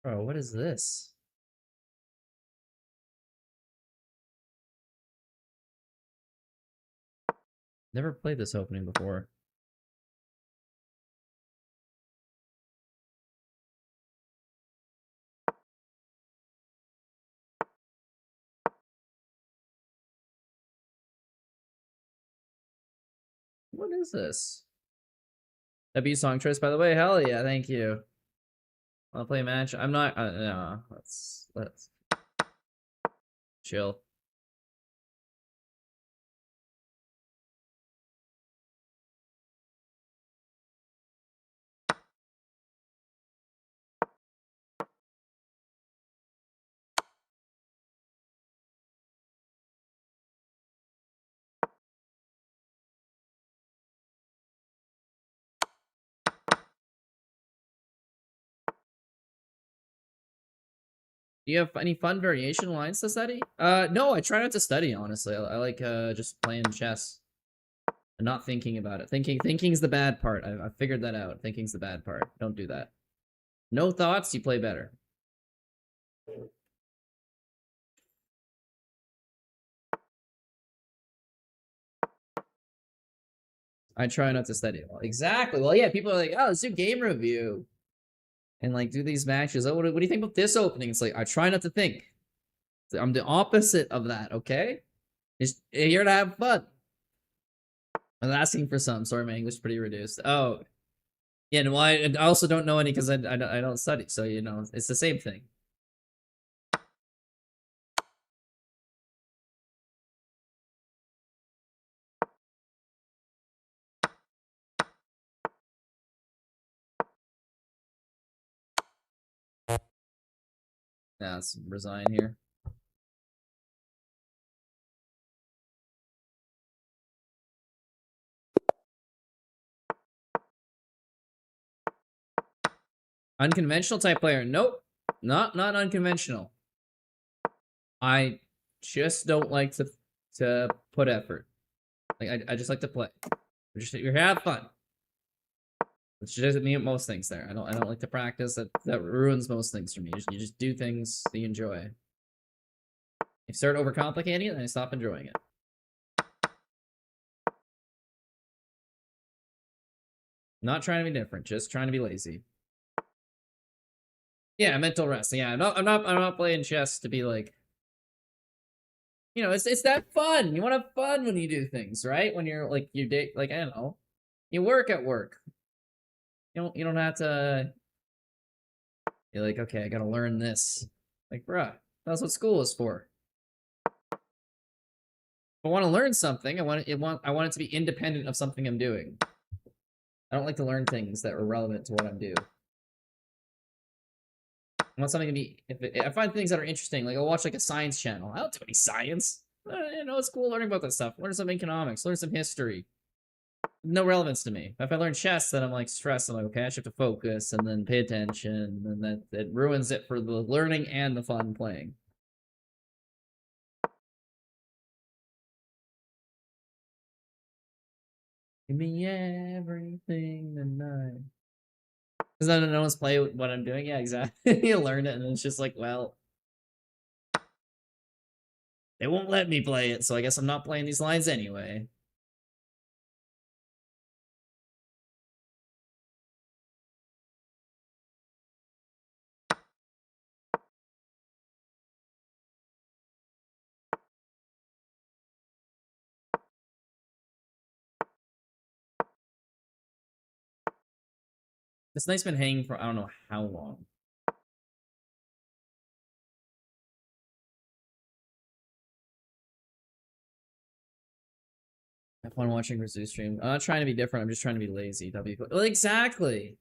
Bro, what is this? Never played this opening before. What is this? W song choice, by the way. Hell yeah, thank you. Wanna play a match? I'm not. No, let's chill. Do you have any fun variation lines to study? No, I try not to study, honestly. I like just playing chess and not thinking about it. Thinking's the bad part. I figured that out. Thinking's the bad part. Don't do that. No thoughts, you play better. I try not to study it well. Exactly. Well, yeah, people are like, oh, let's do game review. And like do these matches. Oh, what do you think about this opening? It's like, I try not to think. I'm the opposite of that, okay? Just here to have fun. I'm asking for some. Sorry, my English is pretty reduced. Oh, yeah, and I also don't know any because I don't study. So, you know, it's the same thing. Yeah, let's resign here. Unconventional type player. Nope. Not unconventional. I just don't like to put effort. Like I just like to play. You have fun. Which doesn't mean most things there. I don't like to practice. That ruins most things for me. You just do things that you enjoy. If you start overcomplicating it, then I stop enjoying it. Not trying to be different, just trying to be lazy. Yeah, mental rest. Yeah, I'm not playing chess to be like, you know, it's that fun. You want to have fun when you do things, right? When you're like you date, like I don't know, you work at work. You don't have to. You're like, okay, I gotta learn this. Like, bruh, that's what school is for. If I want to learn something, I want it to be independent of something I'm doing. I don't like to learn things that are relevant to what I'm doing. I want something to be. If I find things that are interesting, like I'll watch like a science channel. I don't do any science. You know, it's cool learning about that stuff. Learn some economics. Learn some history. No relevance to me. If I learn chess, then I'm like stressed. I'm like, okay, I should have to focus and then pay attention, and that ruins it for the learning and the fun playing. Give me everything tonight. Because then no one's play what I'm doing. Yeah, exactly. You learn it, and it's just like, well, they won't let me play it, so I guess I'm not playing these lines anyway. This knight's been hanging for I don't know how long. I have fun watching Rizzu stream. I'm not trying to be different. I'm just trying to be lazy. Well, exactly.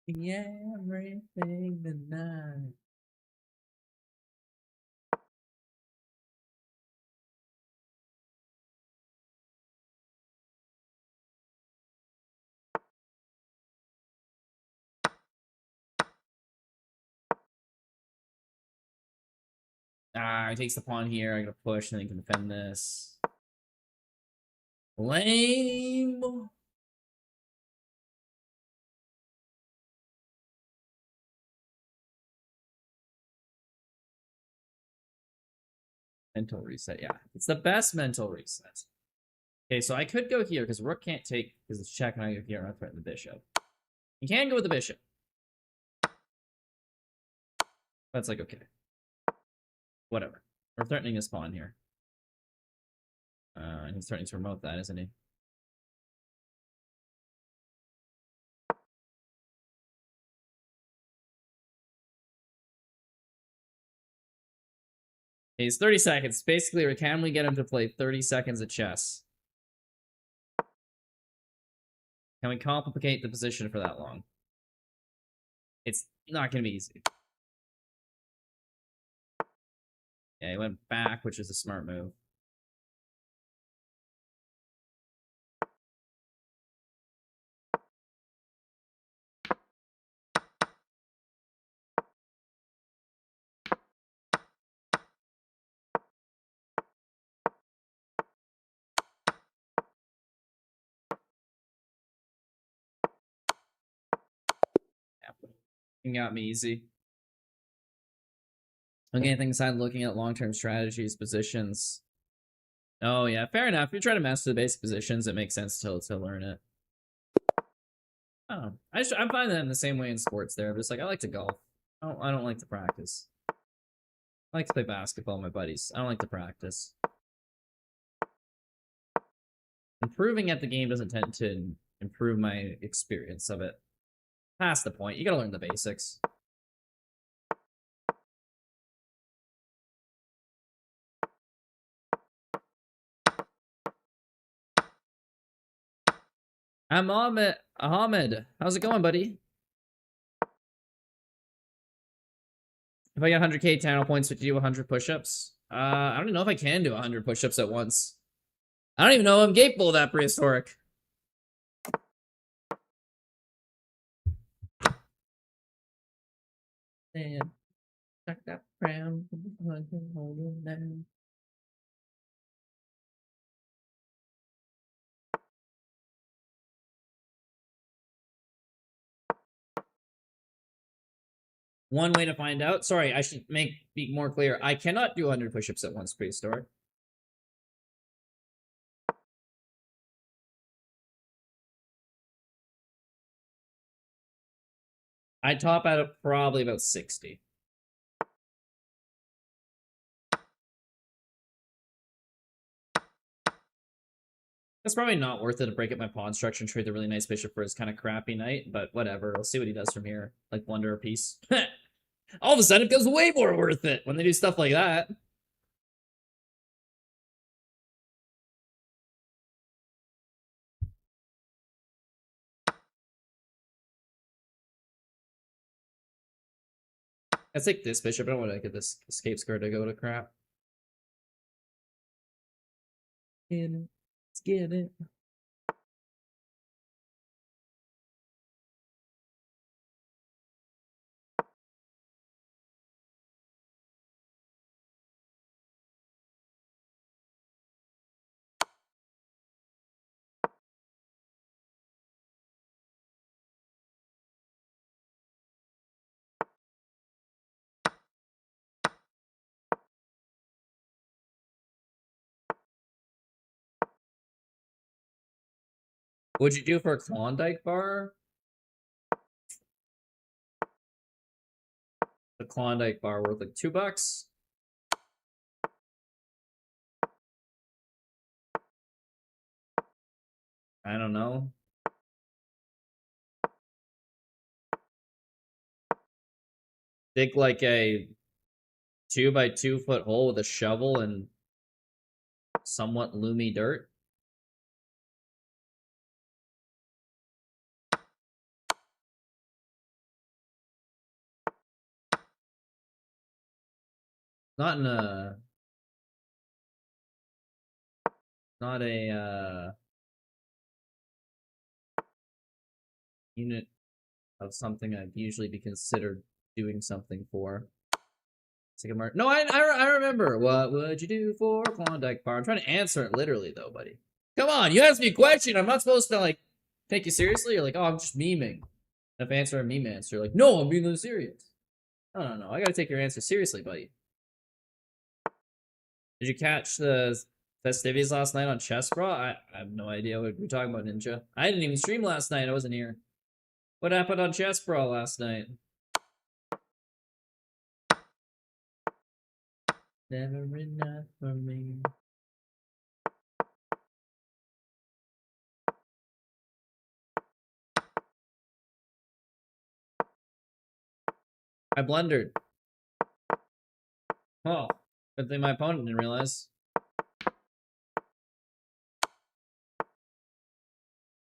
Yeah, everything tonight. Ah, he takes the pawn here. I gotta push, and then he can defend this. Lame. Mental reset. Yeah, it's the best mental reset. Okay, so I could go here because rook can't take because it's check, and I go here and I threaten the bishop. You can go with the bishop. That's like okay. Whatever. We're threatening his pawn here. And he's threatening to remote that, isn't he? He's 30 seconds. Basically, can we get him to play 30 seconds of chess? Can we complicate the position for that long? It's not going to be easy. Yeah, he went back, which is a smart move. Yeah, got me easy. Okay, things aside, looking at long-term strategies, positions. Oh yeah, fair enough. If you're trying to master the basic positions, it makes sense to learn it. Oh, I'm finding that in the same way in sports. There, I'm just like I like to golf. I don't like to practice. I like to play basketball with my buddies. I don't like to practice. Improving at the game doesn't tend to improve my experience of it. Past the point, you gotta learn the basics. I'm Ahmed. How's it going, buddy? If I get 100k channel points, would you do 100 push-ups? I don't even know if I can do 100 push-ups at once. I don't even know if I'm capable of that prehistoric. Damn. One way to find out. Sorry, I should be more clear. I cannot do 100 push-ups at once, prehistoric. I top out at probably about 60. That's probably not worth it to break up my pawn structure and trade the really nice bishop for his kind of crappy knight, but whatever. We'll see what he does from here. Like, wonder a piece. All of a sudden, it becomes way more worth it when they do stuff like that. Let's take this bishop. I don't want to get this escape skirt to go to crap. Get it. Let's get it. What'd you do for a Klondike bar? The Klondike bar worth like $2. I don't know. Dig like a 2x2 foot hole with a shovel and somewhat loomy dirt. Not in a not a unit of something I'd usually be considered doing something for. Sycamore. No, I remember. What would you do for Klondike bar? I'm trying to answer it literally though, buddy. Come on, you asked me a question. I'm not supposed to like take you seriously. You're like, oh, I'm just memeing. If I answer a meme answer, you're like, no, I'm being serious. No. I gotta take your answer seriously, buddy. Did you catch the festivities last night on Chess Bro? I have no idea what we're talking about, Ninja. I didn't even stream last night. I wasn't here. What happened on Chess Bro last night? Never enough for me. I blundered. Oh. Good thing my opponent didn't realize.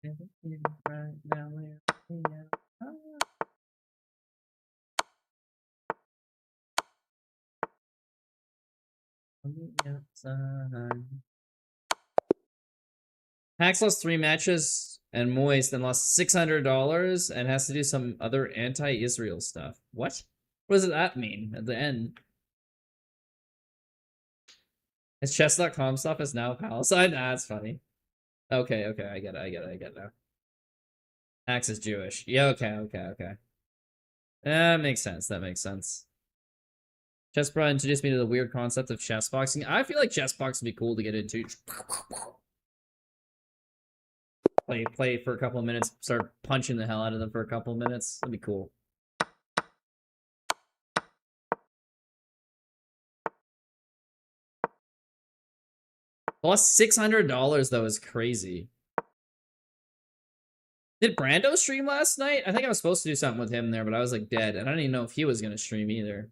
Right now, Hax lost 3 matches and Moist then lost $600 and has to do some other anti-Israel stuff. What? What does that mean at the end? His chess.com stuff is now Palestine? Nah, that's funny. Okay, I get it now. Hax is Jewish. Yeah, okay. That makes sense. Chess Bro introduced me to the weird concept of chess boxing. I feel like chess boxing would be cool to get into. Play for a couple of minutes, start punching the hell out of them for a couple of minutes. That'd be cool. Lost $600 though is crazy. Did Brando stream last night? I think I was supposed to do something with him there, but I was like dead, and I didn't even know if he was gonna stream either.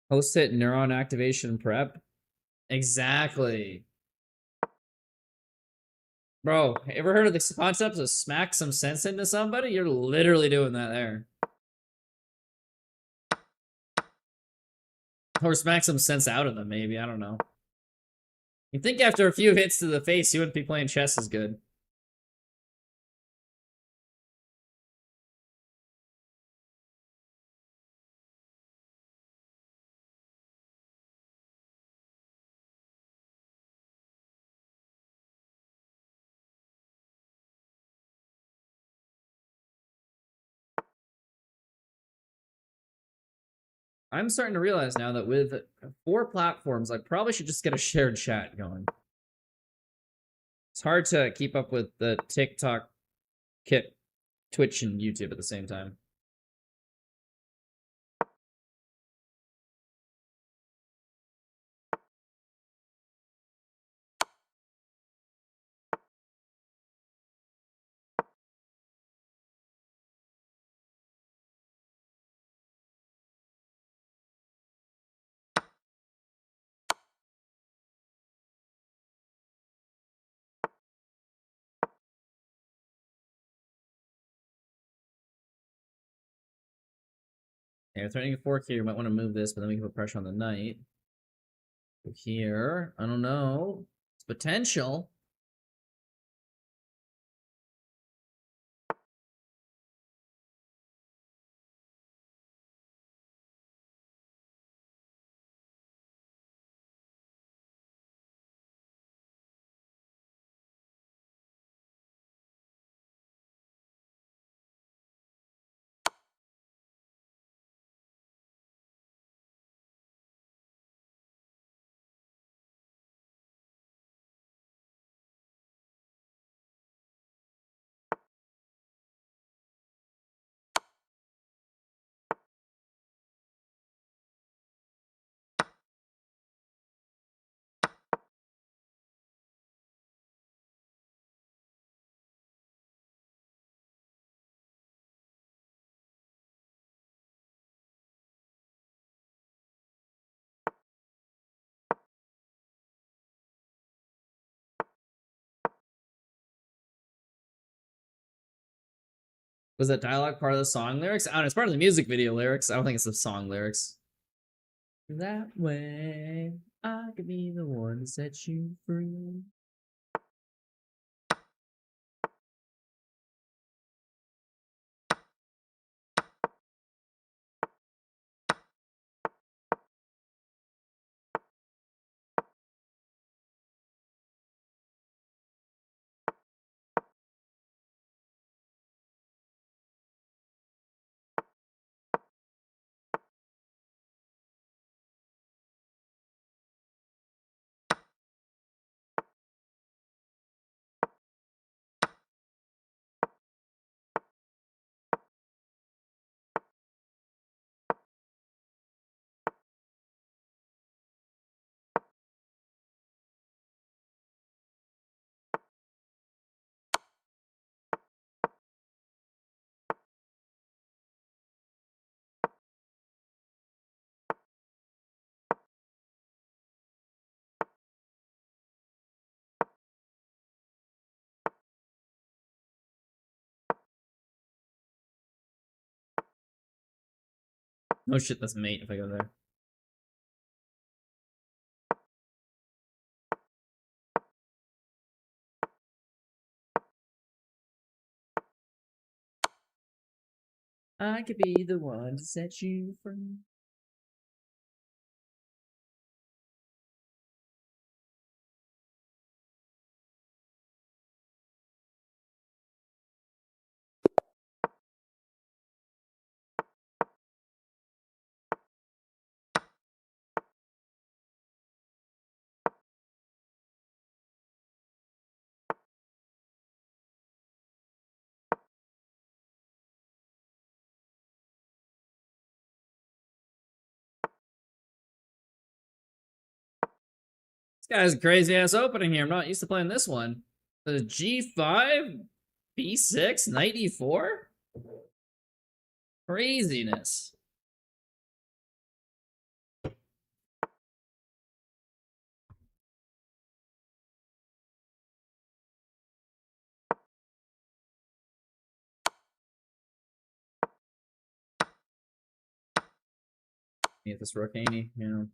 Post it neuron activation prep. Exactly. Bro, ever heard of the concept of smack some sense into somebody? You're literally doing that there. Or smack some sense out of them, maybe. I don't know. You'd think after a few hits to the face, you wouldn't be playing chess as good. I'm starting to realize now that with 4 platforms, I probably should just get a shared chat going. It's hard to keep up with the TikTok, Kit, Twitch, and YouTube at the same time. Yeah, threatening a fork here. You might want to move this, but then we can put pressure on the knight. Here, I don't know. It's potential. Was that dialogue part of the song lyrics? I don't know, it's part of the music video lyrics. I don't think it's the song lyrics. That way, I could be the one to set you free. Oh shit, that's mate if I go there. I could be the one to set you free. This guy's a crazy ass opening here. I'm not used to playing this one. The G5, B6, Knight E4? Craziness. Get this rook any, you know.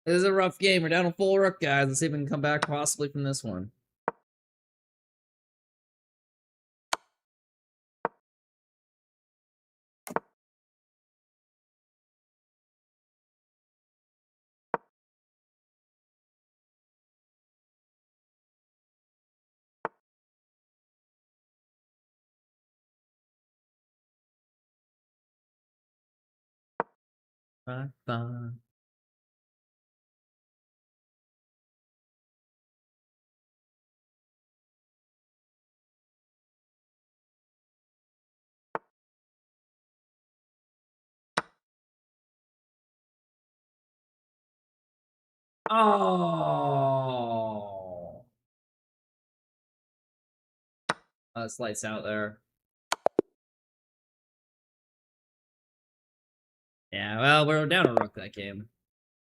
This is a rough game. We're down a full rook, guys. Let's see if we can come back possibly from this one. Bye. Oh. It's lights out there. Yeah, well, we're down a rook that game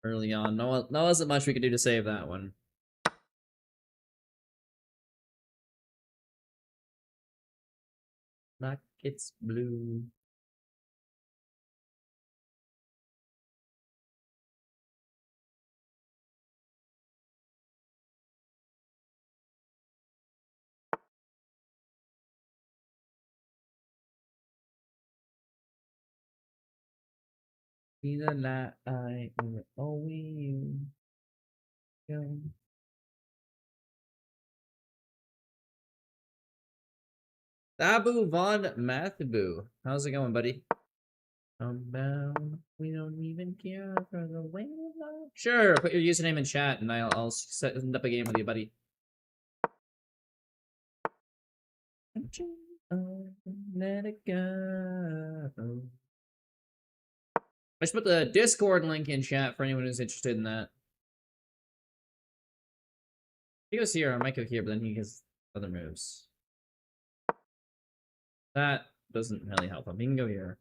early on. No, wasn't much we could do to save that one. Like it's blue. Be the light where only you go. Abu Von Mathabu. How's it going, buddy? We don't even care for the way of life. Sure, put your username in chat and I'll set up a game with you, buddy. Let it go. I should put the Discord link in chat for anyone who's interested in that. He goes here, I might go here, but then he has other moves. That doesn't really help him. He can go here.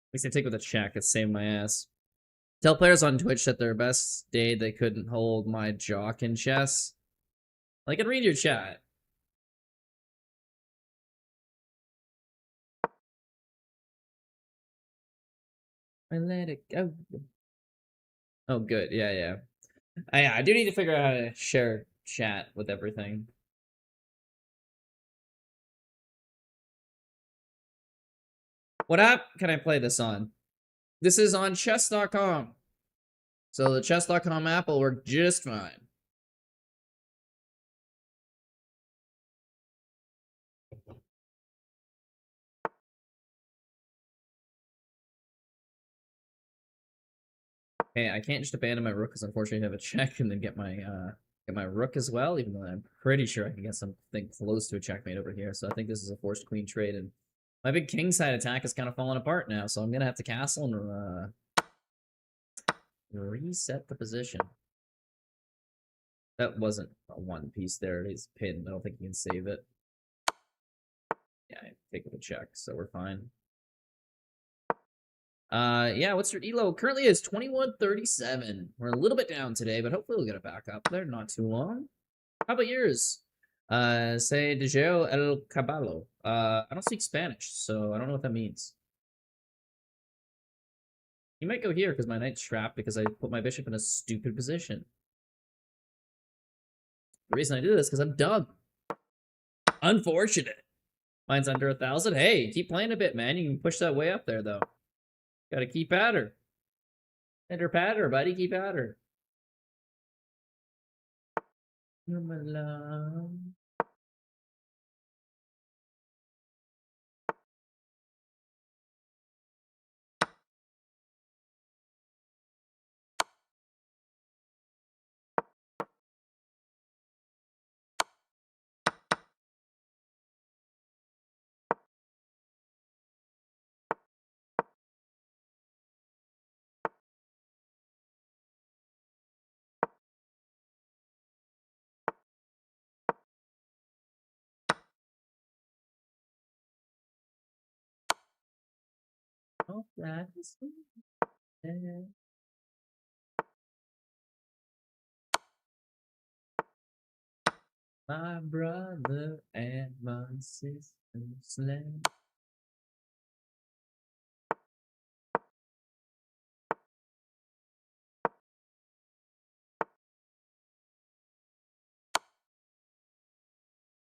At least I take with a check. It's saving my ass. Tell players on Twitch that their best day they couldn't hold my jock in chess. I can read your chat. I let it go. Oh, good. Yeah, yeah. I do need to figure out how to share chat with everything. What app can I play this on? This is on chess.com. So the chess.com app will work just fine. Okay, I can't just abandon my rook because unfortunately I have a check and then get my rook as well, even though I'm pretty sure I can get something close to a checkmate over here. So I think this is a forced queen trade, and my big kingside attack is kind of falling apart now, so I'm gonna have to castle and reset the position. That wasn't a one piece there. It is pinned. I don't think you can save it. Yeah, I take with a check, so we're fine. Yeah, what's your elo? Currently is 2137. We're a little bit down today, but hopefully we'll get it back up there not too long. How about yours? Say Degeo el Caballo. I don't speak Spanish, so I don't know what that means. You might go here because my knight's trapped because I put my bishop in a stupid position. The reason I do this is because I'm dumb. Unfortunate. Mine's under 1,000. Hey, keep playing a bit, man. You can push that way up there, though. Gotta keep at her. Enter patter, buddy. Keep at her. You're my love. Oh, that is my brother and my sister's land.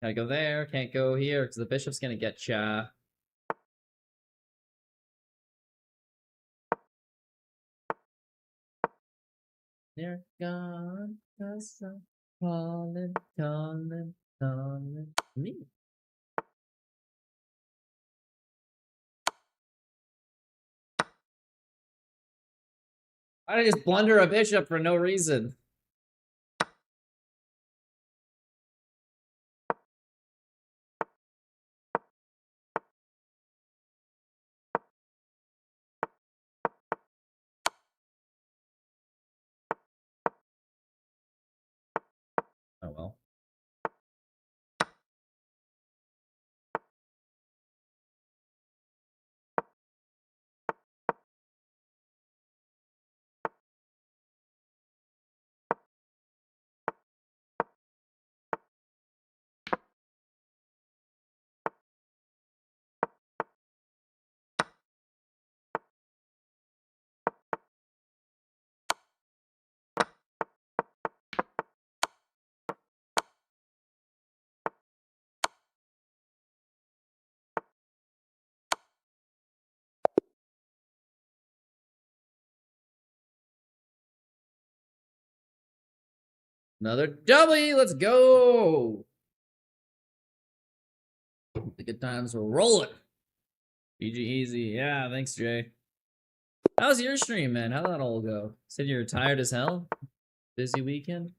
Gotta go there, can't go here, because the bishop's gonna get cha. They're gone, cause I'm calling me. Why did I just blunder a bishop for no reason? Oh well. Another W, let's go! The good times were rolling. GG easy. Yeah, thanks, Jay. How's your stream, man? How'd that all go? Said you're tired as hell? Busy weekend?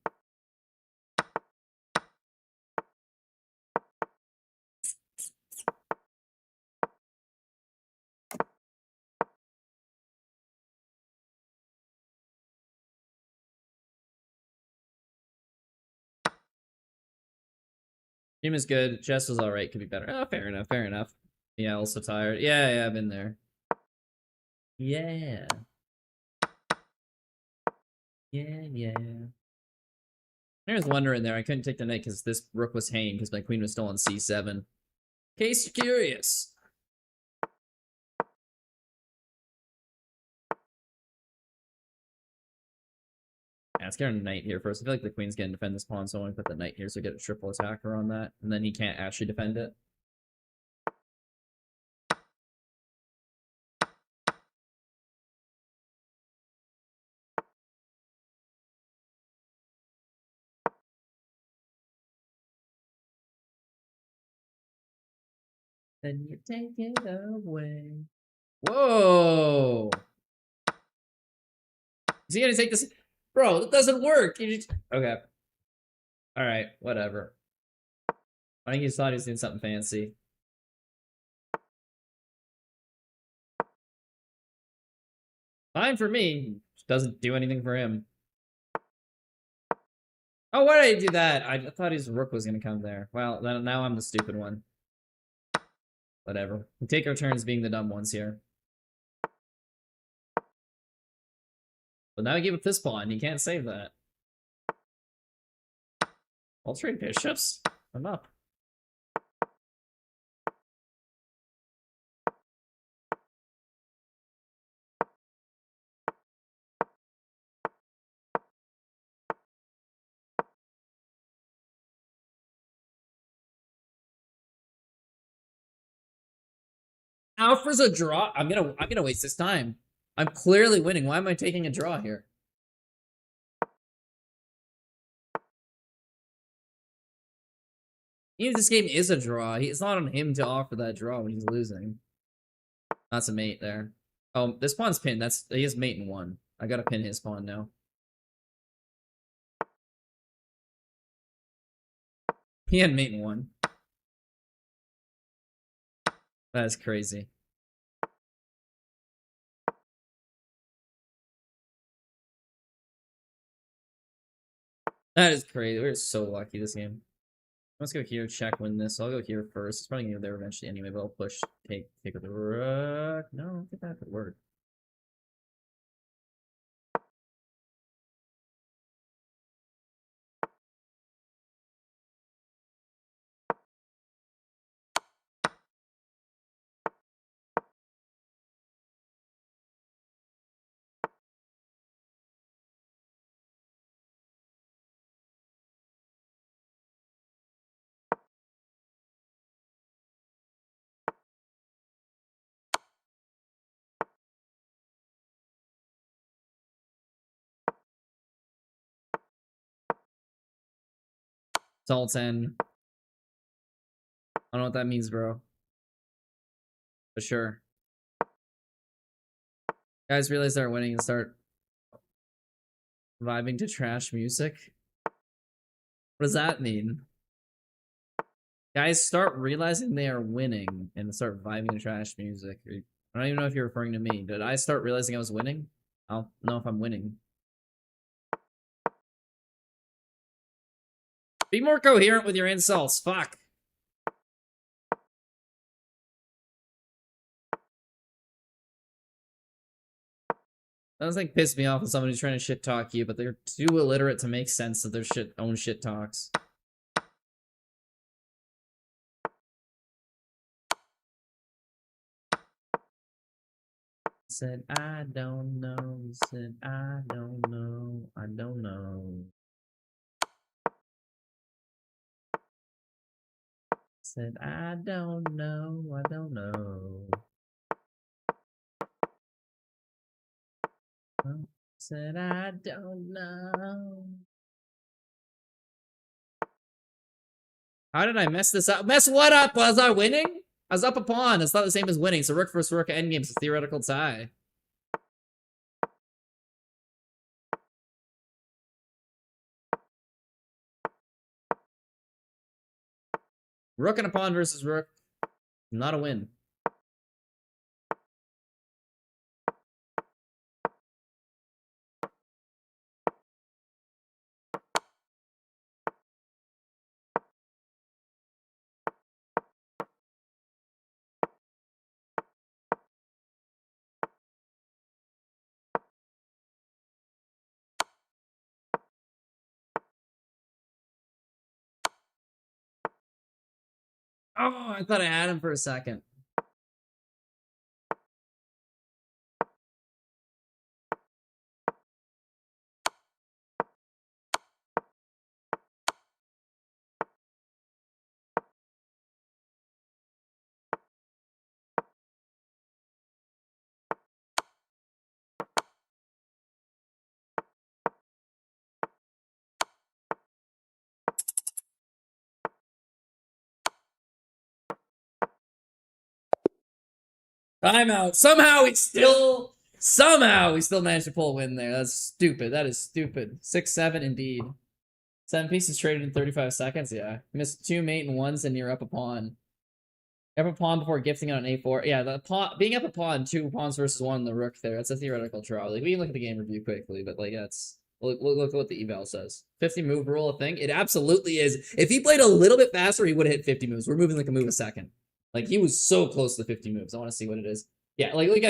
Team is good. Chess was alright. Could be better. Oh, fair enough. Fair enough. Yeah, also tired. Yeah, I've been there. Yeah. Yeah. There's wonder in there. I couldn't take the knight because this rook was hanging because my queen was still on c7. In case you're curious. Yeah, let's get a knight here first. I feel like the queen's gonna defend this pawn, so I want to put the knight here so I get a triple attacker on that, and then he can't actually defend it. Then you take it away. Whoa! Is he gonna take this? Bro, that doesn't work! You just... Okay. Alright, whatever. I think he thought he was doing something fancy. Fine for me. Just doesn't do anything for him. Oh, why did I do that? I thought his rook was gonna come there. Well, then now I'm the stupid one. Whatever. We take our turns being the dumb ones here. But now I gave up this pawn. You can't save that. I'll trade bishops. I'm up. Alpha's a draw. I'm gonna waste this time. I'm clearly winning. Why am I taking a draw here? Even if this game is a draw, it's not on him to offer that draw when he's losing. That's a mate there. Oh, this pawn's pinned. He has mate in 1. I gotta pin his pawn now. He had mate in 1. That is crazy. That is crazy. We're so lucky this game. Let's go here, check, win this. I'll go here first. It's probably gonna go there eventually anyway, but I'll push, take with the rook. No, I don't think that could work. Sultan. I don't know what that means, bro. For sure. Guys realize they're winning and start vibing to trash music. What does that mean? Guys start realizing they are winning and start vibing to trash music. I don't even know if you're referring to me. Did I start realizing I was winning? I don't know if I'm winning. Be more coherent with your insults. Fuck. That was like piss me off with someone who's trying to shit talk you, but they're too illiterate to make sense of their own shit talks. Said I don't know. Said I don't know. I don't know. Said I don't know. I don't know. Said I don't know. How did I mess this up? Mess what up? Was I winning? I was up a pawn. It's not the same as winning. So rook versus rook endgame's a theoretical tie. Rook and a pawn versus rook. Not a win. Oh, I thought I had him for a second. Timeout. Somehow we still managed to pull a win there. That's stupid. That is stupid. 6-7 indeed. 7 pieces traded in 35 seconds. Yeah. Missed 2 mate and ones, and you're up a pawn. Up a pawn before gifting on an a4. Yeah, the pawn being up a pawn, 2 pawns versus 1 on the rook there. That's a theoretical draw. Like, we can look at the game review quickly, but like that's look at what the eval says. 50 move rule a thing? It absolutely is. If he played a little bit faster, he would have hit 50 moves. We're moving like a move a second. Like, he was so close to 50 moves. I want to see what it is. Yeah, like look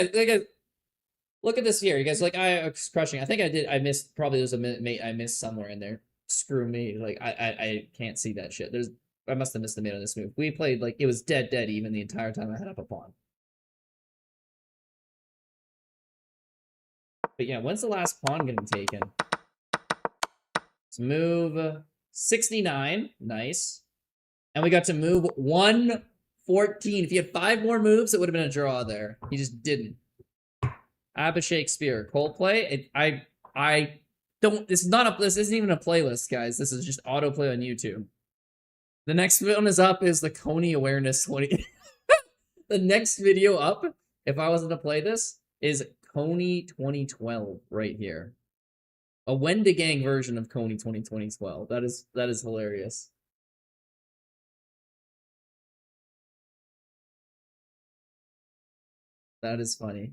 at this here. You guys like I was crushing. I think I did. I missed probably there's a mate I missed somewhere in there. Screw me. Like I can't see that shit. I must have missed the mate on this move. We played like it was dead even the entire time I had up a pawn. But yeah, when's the last pawn getting taken? Let's move 69. Nice. And we got to move 114. If he had 5 more moves, it would have been a draw there. He just didn't. Abba Shakespeare. Coldplay. I don't. This isn't even a playlist, guys. This is just autoplay on YouTube. The next one is up is the Coney Awareness 20. The next video up, if I wasn't to play this, is Coney 2012 right here. A Wendigang version of Coney 2012. That is hilarious. That is funny.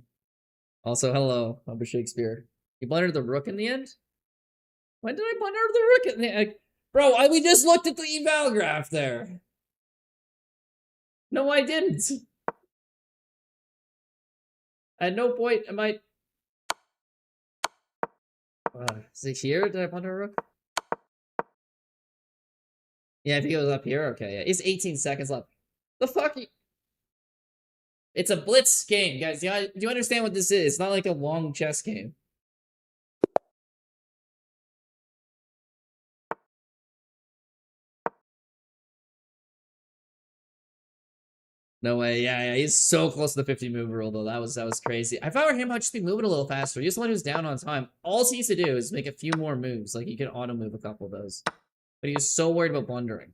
Also, hello, Abba Shakespeare. You blundered the rook in the end? When did I blunder the rook in the end? Bro, we just looked at the eval graph there. No, I didn't. At no point am I... is it here? Did I blunder a rook? Yeah, I think it was up here. Okay, yeah. It's 18 seconds left. The fuck? It's a blitz game, guys. Do you understand what this is? It's not like a long chess game. No way. Yeah, he's so close to the 50 move rule though. That was crazy. If I were him, I'd just be moving a little faster. He's the one who's down on time. All he needs to do is make a few more moves. Like he can auto move a couple of those. But he's so worried about blundering.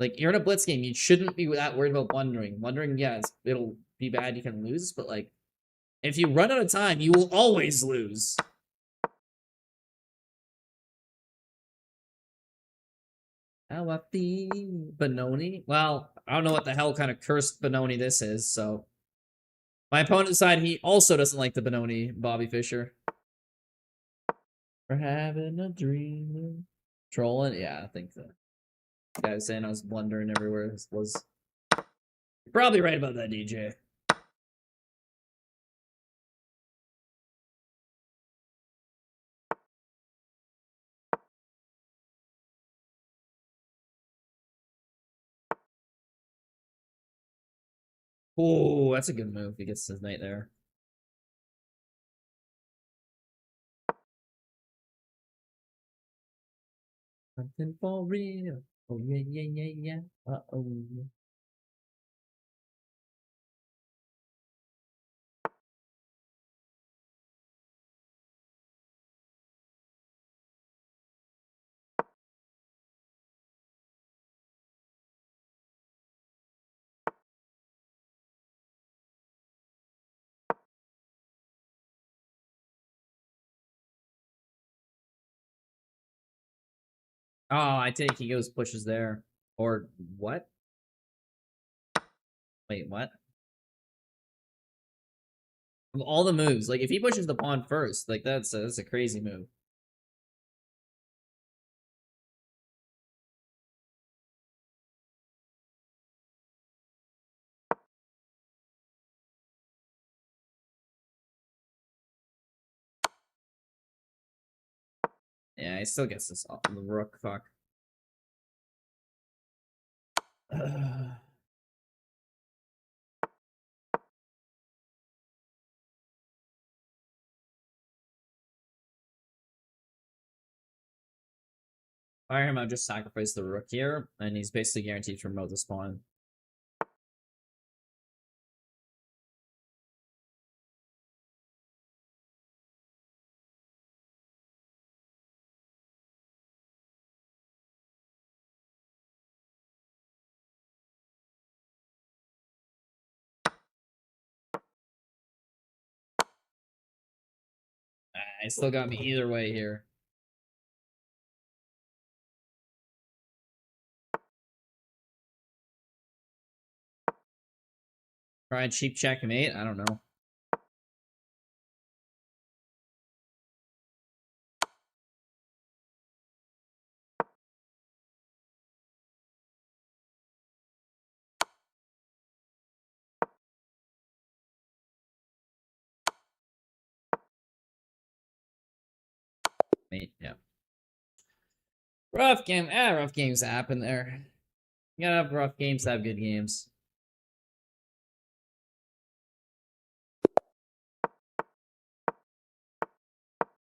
Like you're in a blitz game, you shouldn't be that worried about blundering. Blundering, yeah, it'll be bad. You can lose, but like if you run out of time, you will always lose. How I feel, Benoni. Well, I don't know what the hell kind of cursed Benoni this is, so. My opponent decided he also doesn't like the Benoni, Bobby Fischer. We're having a dream. Trolling? Yeah, I think the guy was saying I was blundering everywhere. You're probably right about that, DJ. Oh, that's a good move. He gets his knight there. Something for real. Oh, yeah. Uh-oh. Oh, I take he goes pushes there. Or what? Wait, what? Of all the moves, like if he pushes the pawn first, like that's a crazy move. Yeah, he still gets this off the rook. Fuck. Fire him, I'll just sacrifice the rook here, and he's basically guaranteed to remote the spawn. It still got me either way here. Try a cheap checkmate? I don't know. Mate, yeah. Rough game. Rough games happen there. You gotta have rough games to have good games.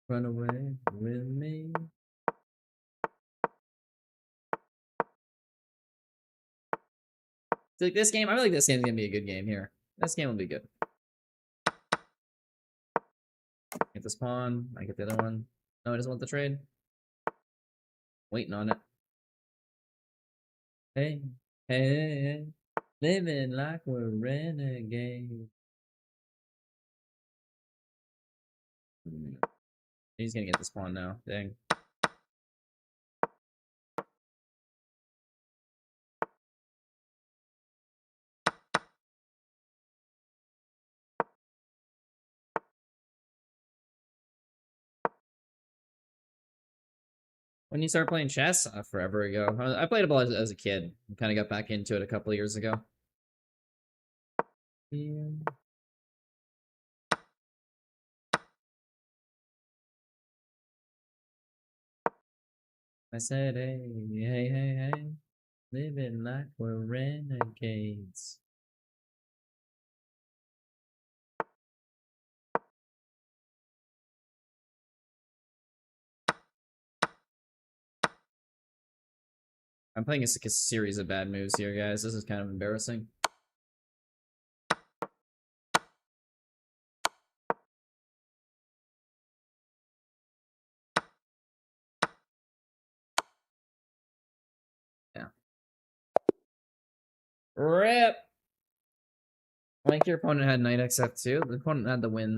Run away with me. Like this game, I feel like this game's gonna be a good game here. This game will be good. Get this pawn. I get the other one. No, he doesn't want the trade. Waiting on it. Hey, hey, living like we're renegades. He's gonna get this pawn now. Dang. When you start playing chess? Forever ago. I played a ball as a kid. Kind of got back into it a couple of years ago. Yeah. I said, hey, hey, hey, hey, living like we're renegades. I'm playing a series of bad moves here, guys. This is kind of embarrassing. Yeah. RIP! Like your opponent had knight xf2. The opponent had the win.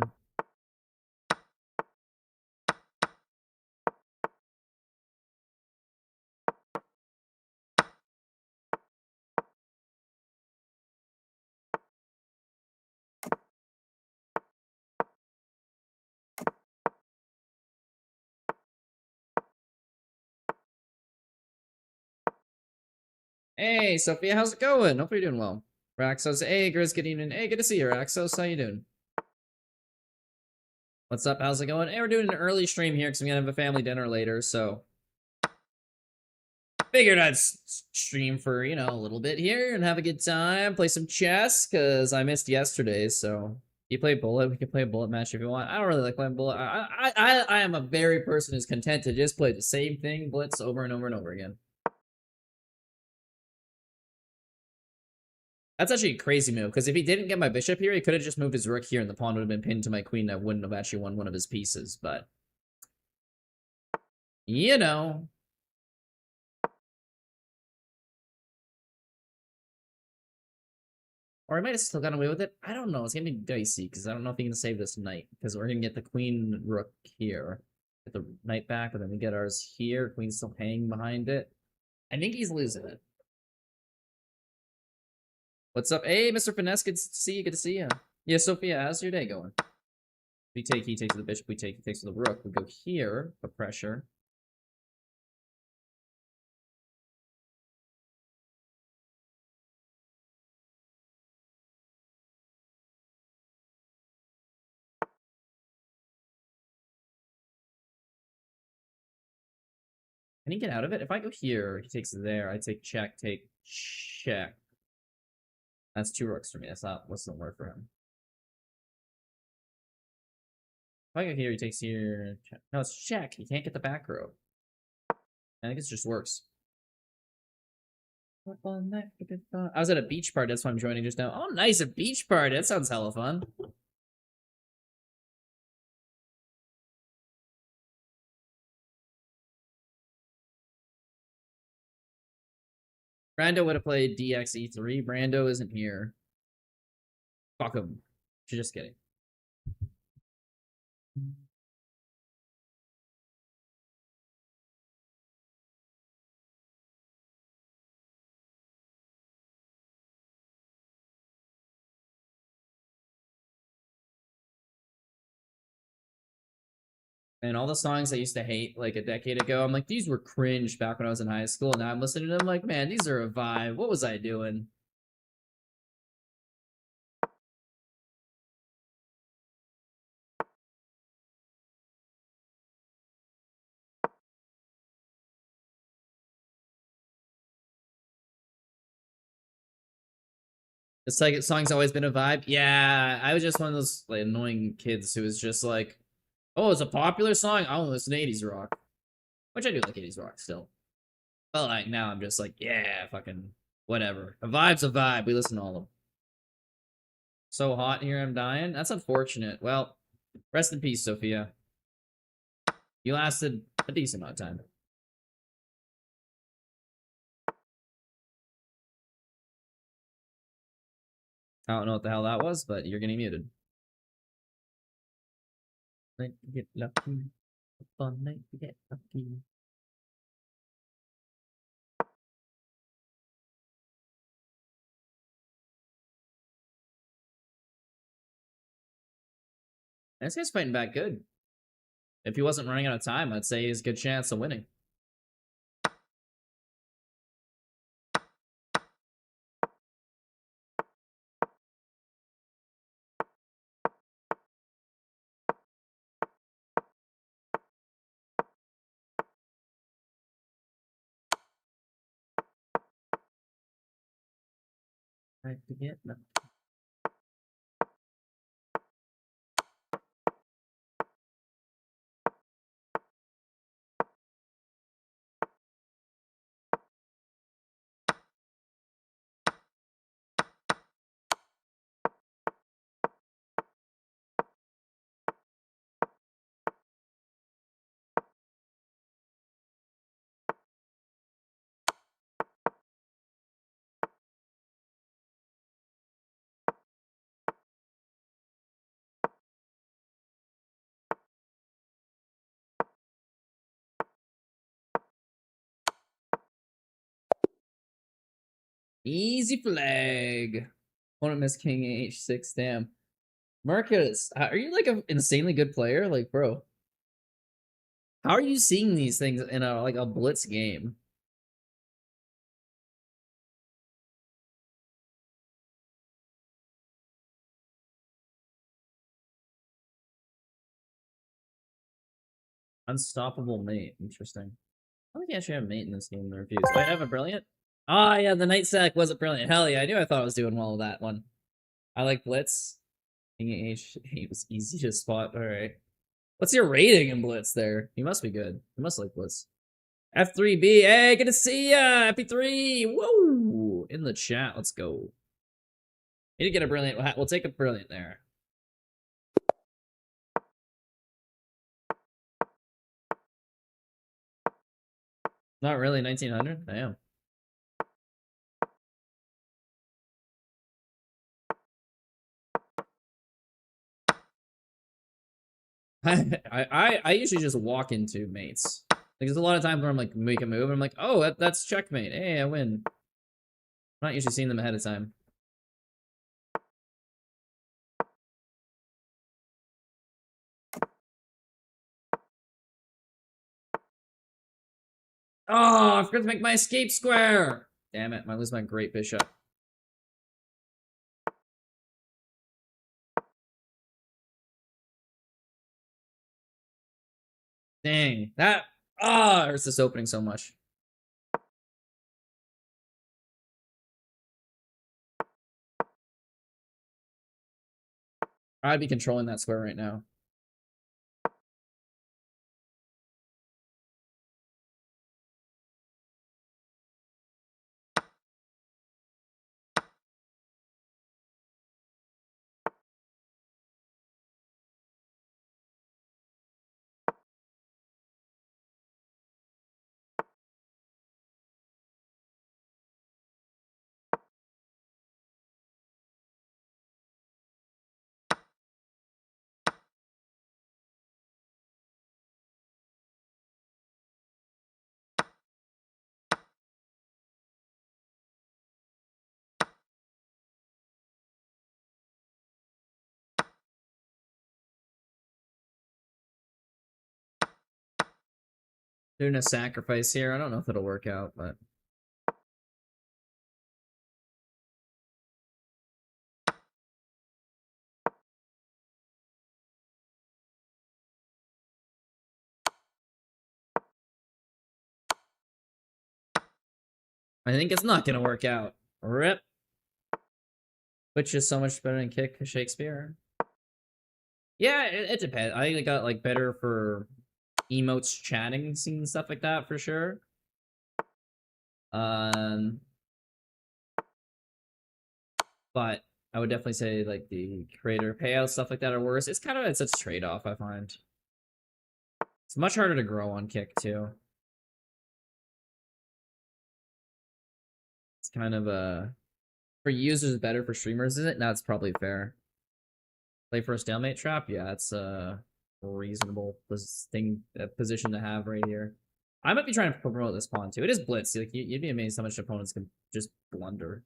Hey, Sophia, how's it going? Hope you're doing well. Raxos, hey, Grizz, good evening. Hey, good to see you, Raxos. How you doing? What's up? How's it going? Hey, we're doing an early stream here because we're gonna have a family dinner later, so figured I'd stream for, you know, a little bit here and have a good time, play some chess, because I missed yesterday, so you play bullet, we can play a bullet match if you want. I don't really like playing bullet. I am a very person who's content to just play the same thing, blitz, over and over and over again. That's actually a crazy move, because if he didn't get my bishop here, he could have just moved his rook here and the pawn would have been pinned to my queen and I wouldn't have actually won one of his pieces, but you know. Or I might have still gotten away with it. I don't know. It's gonna be dicey because I don't know if he can save this knight. Because we're gonna get the queen rook here. Get the knight back, but then we get ours here. Queen's still hanging behind it. I think he's losing it. What's up? Hey, Mr. Finesse, good to see you. Good to see you. Yeah, Sophia, how's your day going? We take, he takes the bishop, we take, he takes the rook. We go here, put pressure. Can he get out of it? If I go here, he takes there. I take check, take check. That's 2 rooks for me. That's not what's the word for him. If I go here, he takes here. Check. No, it's check. He can't get the back row. I think it just works. I was at a beach party. That's why I'm joining just now. Oh, nice. A beach party. That sounds hella fun. Brando would have played DXE3. Brando isn't here. Fuck him. Just kidding. And all the songs I used to hate like a decade ago, I'm like, these were cringe back when I was in high school. And now I'm listening to them like, man, these are a vibe. What was I doing? It's like song's always been a vibe. Yeah, I was just one of those like annoying kids who was just like, oh, it's a popular song. I only listen to 80s rock. Which I do like 80s rock still. But like now I'm just like, yeah, fucking whatever. A vibe's a vibe. We listen to all of them. So hot here, I'm dying. That's unfortunate. Well, rest in peace, Sophia. You lasted a decent amount of time. I don't know what the hell that was, but you're getting muted. Night to get lucky. A fun night to get lucky. This guy's fighting back good. If he wasn't running out of time, I'd say he has a good chance of winning. Night to get lucky. Easy flag. Opponent miss king h6. Damn. Marcus, are you like an insanely good player? Like, bro, how are you seeing these things in a like a blitz game? Unstoppable mate. Interesting. I don't think I actually have a mate in this game. The refuse. Oh, I have a brilliant. Ah, yeah, the night sack wasn't brilliant. Hell yeah, I knew I thought I was doing well with that one. I like blitz. King H8 was easy to spot. All right. What's your rating in blitz there? You must be good. You must like blitz. F3B. Hey, good to see ya. FP3. Whoa. In the chat. Let's go. Need to get a brilliant. We'll take a brilliant there. Not really 1900. Damn. I usually just walk into mates. Like, there's a lot of times where I'm like make a move and I'm like, oh, that's checkmate. Hey, I win. I'm not usually seeing them ahead of time. Oh, I forgot to make my escape square. Damn it, I lose my great bishop. Dang, that hurts this opening so much. I'd be controlling that square right now. Doing a sacrifice here. I don't know if it'll work out, but I think it's not gonna work out. Rip. Which is so much better than kick Shakespeare. Yeah, it depends. I think it got like better for emotes, chatting, and stuff like that for sure. But I would definitely say like the creator payouts, stuff like that are worse. It's kind of it's a trade-off, I find. It's much harder to grow on Kick too. It's kind of for users better, for streamers, is it? That's probably fair. Play for a stalemate trap? Yeah, it's a reasonable position to have right here. I might be trying to promote this pawn too. It is Blitz. Like you'd be amazed how much opponents can just blunder.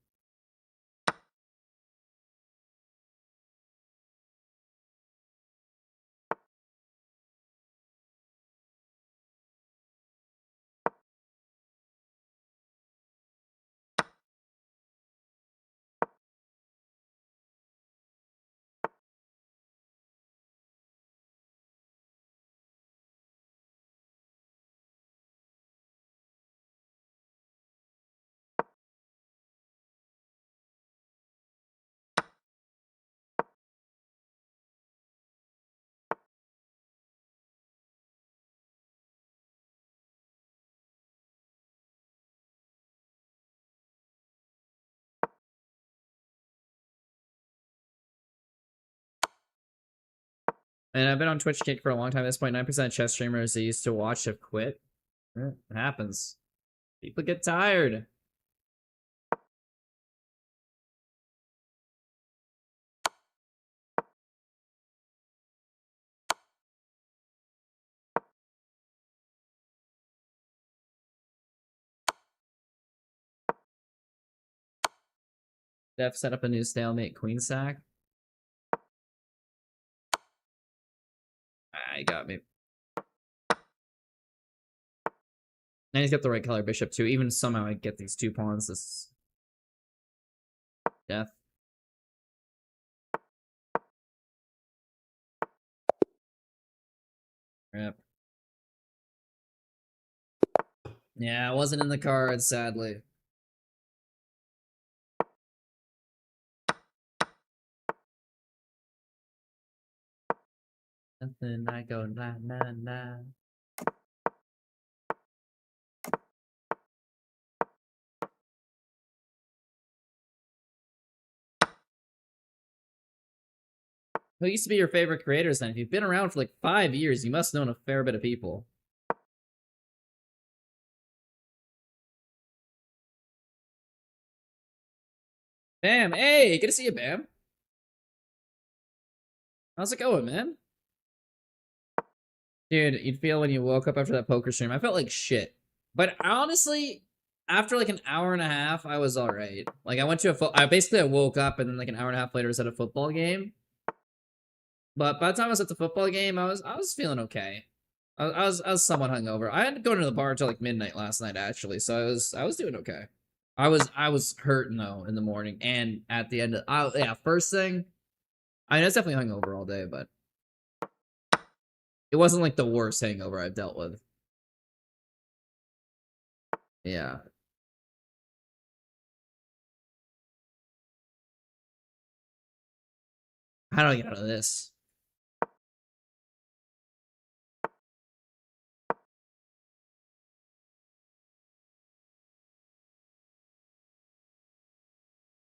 And I've been on Twitch Kick for a long time. At this point, 9% of chess streamers I used to watch have quit. It happens. People get tired. Def set up a new stalemate queen sack. I got me. And he's got the right color bishop too. Even somehow I get these two pawns. This death. Yep. Yeah, it wasn't in the cards, sadly. And then I go na na na. Who used to be your favorite creators then? If you've been around for like 5 years, you must know a fair bit of people. Bam! Hey, good to see you, Bam. How's it going, man? Dude, you'd feel when you woke up after that poker stream. I felt like shit. But honestly, after like an hour and a half, I was alright. Like I went to I woke up and then like an hour and a half later was at a football game. But by the time I was at the football game, I was feeling okay. I was somewhat hungover. I had to go to the bar until like midnight last night actually, so I was doing okay. I was hurting though in the morning and at the end of yeah, first thing. I mean, I was definitely hungover all day, but it wasn't like the worst hangover I've dealt with. Yeah. How do I get out of this?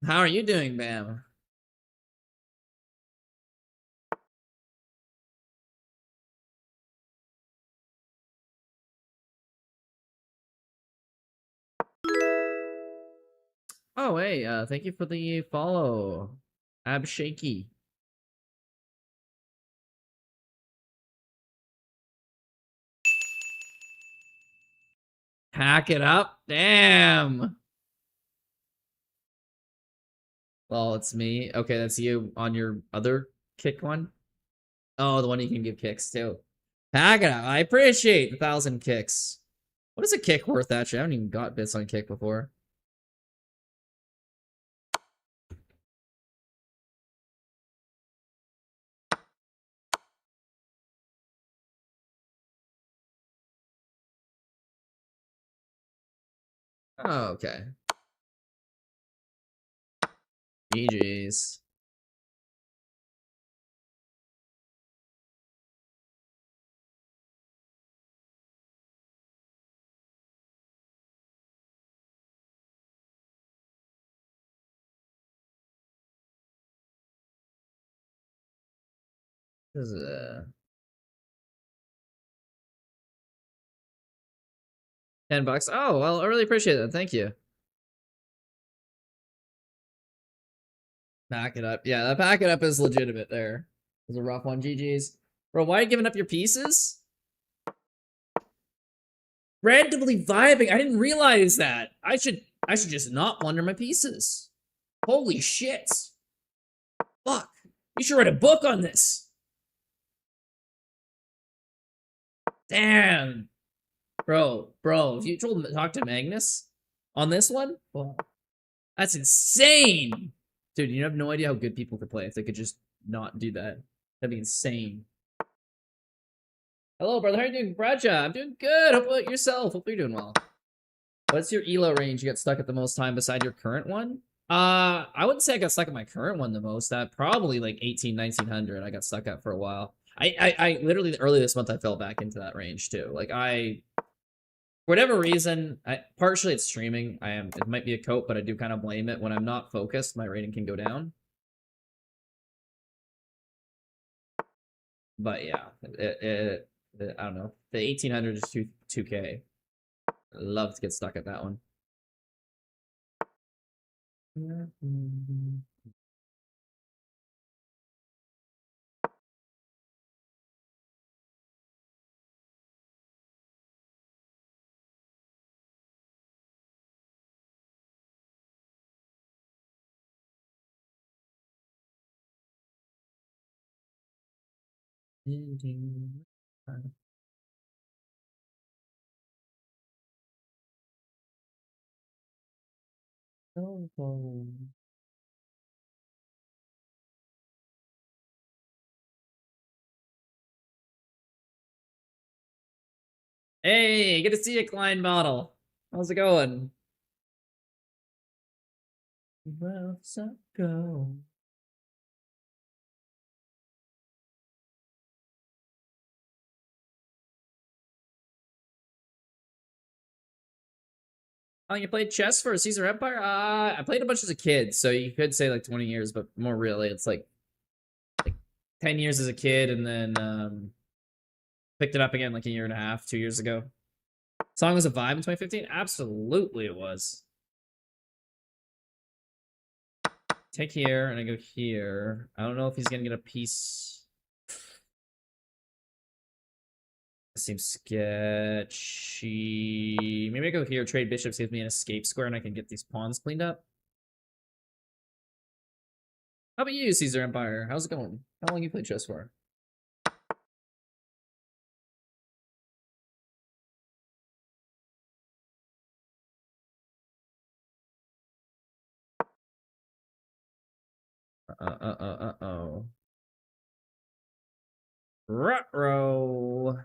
How are you doing, Bam? Oh, hey, thank you for the follow. Ab Shaky. Hack it up? Damn. Well, it's me. Okay, that's you on your other kick one. Oh, the one you can give kicks too. Hack it up. I appreciate 1,000 kicks. What is a kick worth, actually? I haven't even got bits on kick before. Oh, okay. GG's. This is $10. Oh, well, I really appreciate that. Thank you. Pack it up. Yeah, that pack it up is legitimate there. It was a rough one. GG's. Bro, why are you giving up your pieces? Randomly vibing. I didn't realize that. I should just not plunder my pieces. Holy shit. Fuck. You should write a book on this. Damn. Bro, if you told him to talk to Magnus on this one, well, that's insane. Dude, you have no idea how good people could play if they could just not do that. That'd be insane. Hello, brother. How are you doing? Bradshaw, I'm doing good. How about yourself? Hope you're doing well. What's your elo range you got stuck at the most time beside your current one? I wouldn't say I got stuck at my current one the most. Probably like 1900 I got stuck at for a while. I literally early this month I fell back into that range too. Like for whatever reason, partially it's streaming. It might be a cope, but I do kind of blame it. When I'm not focused, my rating can go down. But yeah, I don't know. The 1800 is 2K. I love to get stuck at that one. Hey, good to see you, Klein model. How's it going? Well, so go. Oh, you played chess for Caesar Empire? I played a bunch as a kid, so you could say like 20 years, but more really, it's like 10 years as a kid, and then picked it up again like a year and a half, 2 years ago. Song was a vibe in 2015? Absolutely it was. Take here, and I go here. I don't know if he's gonna get a piece. Seems sketchy. Maybe I go here, trade bishops, gives me an escape square, and I can get these pawns cleaned up. How about you, Caesar Empire? How's it going? How long you played chess for? Uh-oh. Ruh-roh.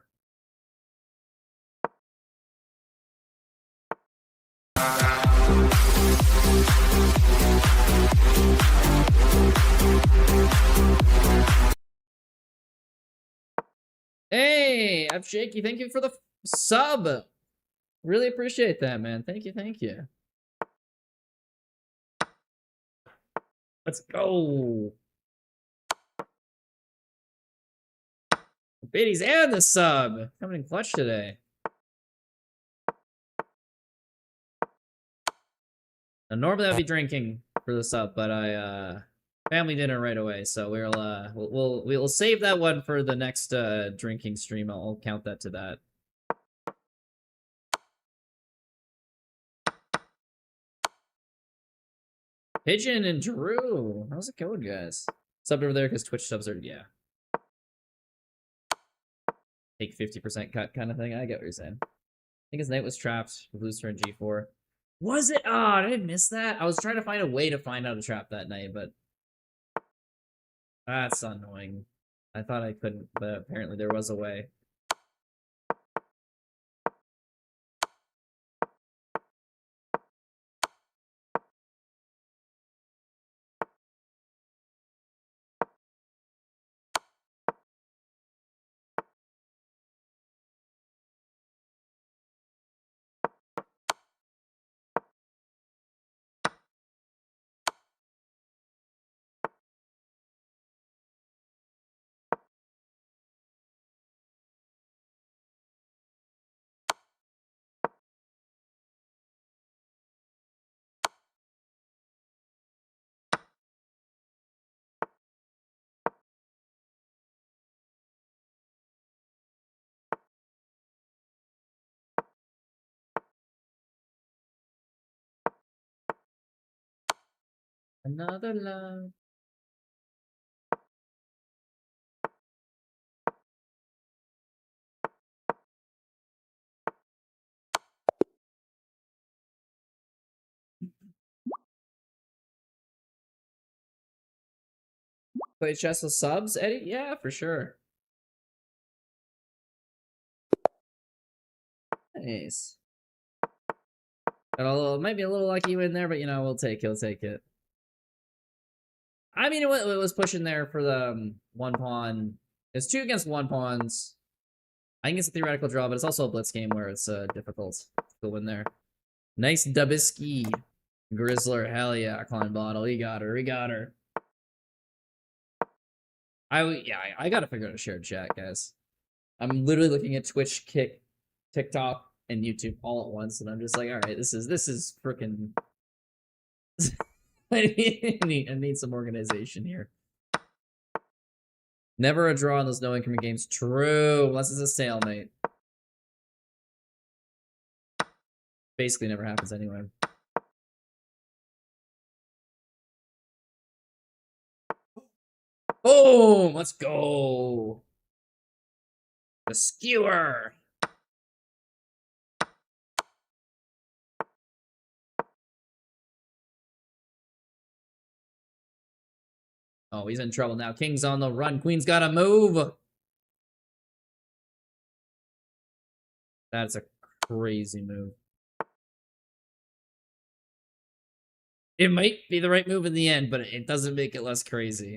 Hey, I'm Shaky. Thank you for the sub. Really appreciate that, man. Thank you. Let's go. Biddies and the sub. Coming in clutch today. Now, normally I'd be drinking for the sub, but I family dinner right away, so we'll save that one for the next drinking stream. I'll count that to that. Pigeon and Drew, how's it going, guys? Subbed over there because Twitch subs are take 50% cut kind of thing. I get what you're saying. think his knight was trapped with loose turn G4. Was it? Oh, did I miss that? I was trying to find a way to find how to trap that knight, but that's annoying. I thought I couldn't, but apparently there was a way. Another love. Play chess with subs, Eddie? Yeah, for sure. Nice. Might be a little lucky win there, but you know, we'll take it. I mean, it was pushing there for the one pawn. It's 2 against 1 pawns. I think it's a theoretical draw, but it's also a blitz game where it's difficult to win there. Nice Dubisky. Grizzler, hell yeah, Klein Bottle. He got her. I gotta figure out a shared chat, guys. I'm literally looking at Twitch, Kick, TikTok, and YouTube all at once, and I'm just like, all right, this is freaking. I need some organization here. Never a draw in those no incoming games. True, unless it's a stalemate. Basically, never happens anyway. Boom! Let's go. The skewer. Oh, he's in trouble now. King's on the run. Queen's got to move. That's a crazy move. It might be the right move in the end, but it doesn't make it less crazy.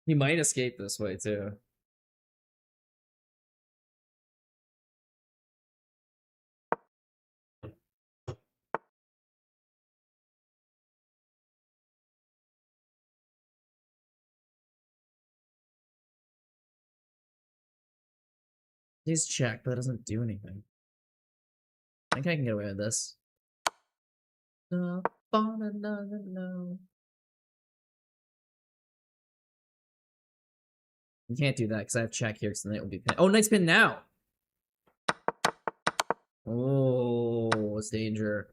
He might escape this way, too. He's checked, but that doesn't do anything. I think I can get away with this. Up on another note. You can't do that because I have check here, because then it will be pinned. Oh, nice pin now. Oh, it's danger.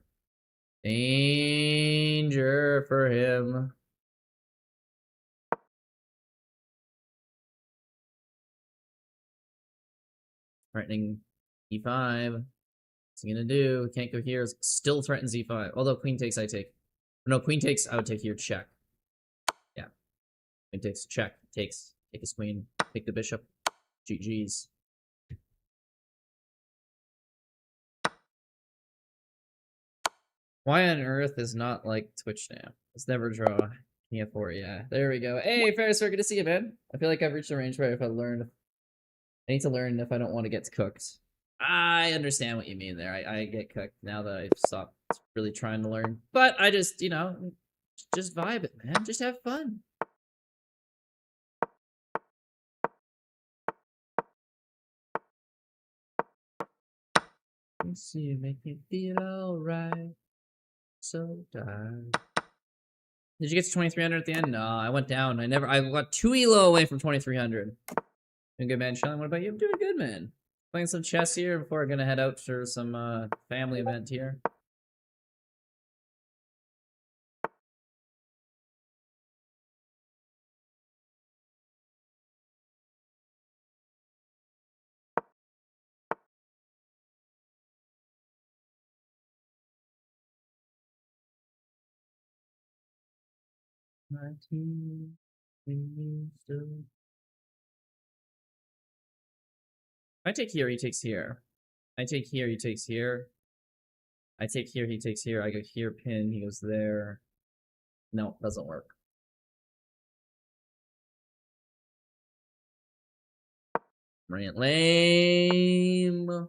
Danger for him. Threatening e5. What's he gonna do? Can't go here. Still threatens e5. Although queen takes, I take. No, queen takes, I would take here, check. Yeah. Queen takes, check. Takes. Take his queen. Take the bishop. GG's. Why on earth is not like Twitch now? Let's never draw. King F4, yeah. There we go. Hey, Ferris, good to see you, man. I feel like I've reached a range where if I need to learn if I don't want to get cooked. I understand what you mean there. I get cooked now that I've stopped really trying to learn. But I just, you know, just vibe it, man. Just have fun. You see, you make me feel alright. So tired. Did you get to 2300 at the end? No, I went down. I got 2 elo away from 2300. Doing good, man. Sean, what about you? I'm doing good, man. Playing some chess here before I'm gonna head out for some family event here. I take here, he takes here. I take here, he takes here. I take here, he takes here. I go here, pin, he goes there. No, doesn't work. Rant lame.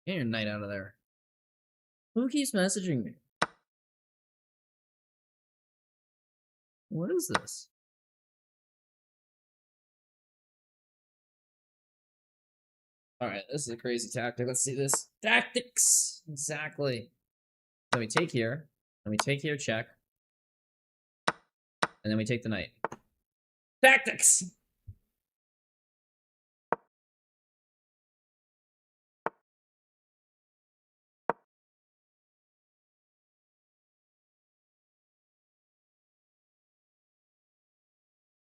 Get your knight out of there. Who keeps messaging me? What is this? Alright, this is a crazy tactic. Let's see this. Tactics! Exactly. So we take here, and we take here, check. And then we take the knight. Tactics!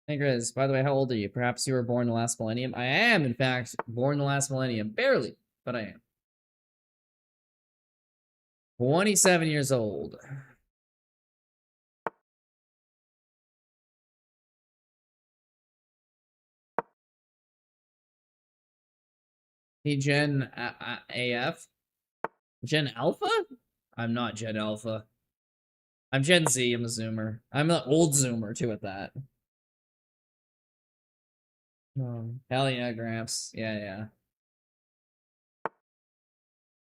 Hey Grizz, by the way, how old are you? Perhaps you were born in the last millennium? I am, in fact, born in the last millennium. Barely, but I am. 27 years old. Hey, Gen AF? Gen Alpha? I'm not Gen Alpha. I'm Gen Z, I'm a Zoomer. I'm an old Zoomer, too, at that. Oh, hell yeah, Gramps. Yeah, yeah.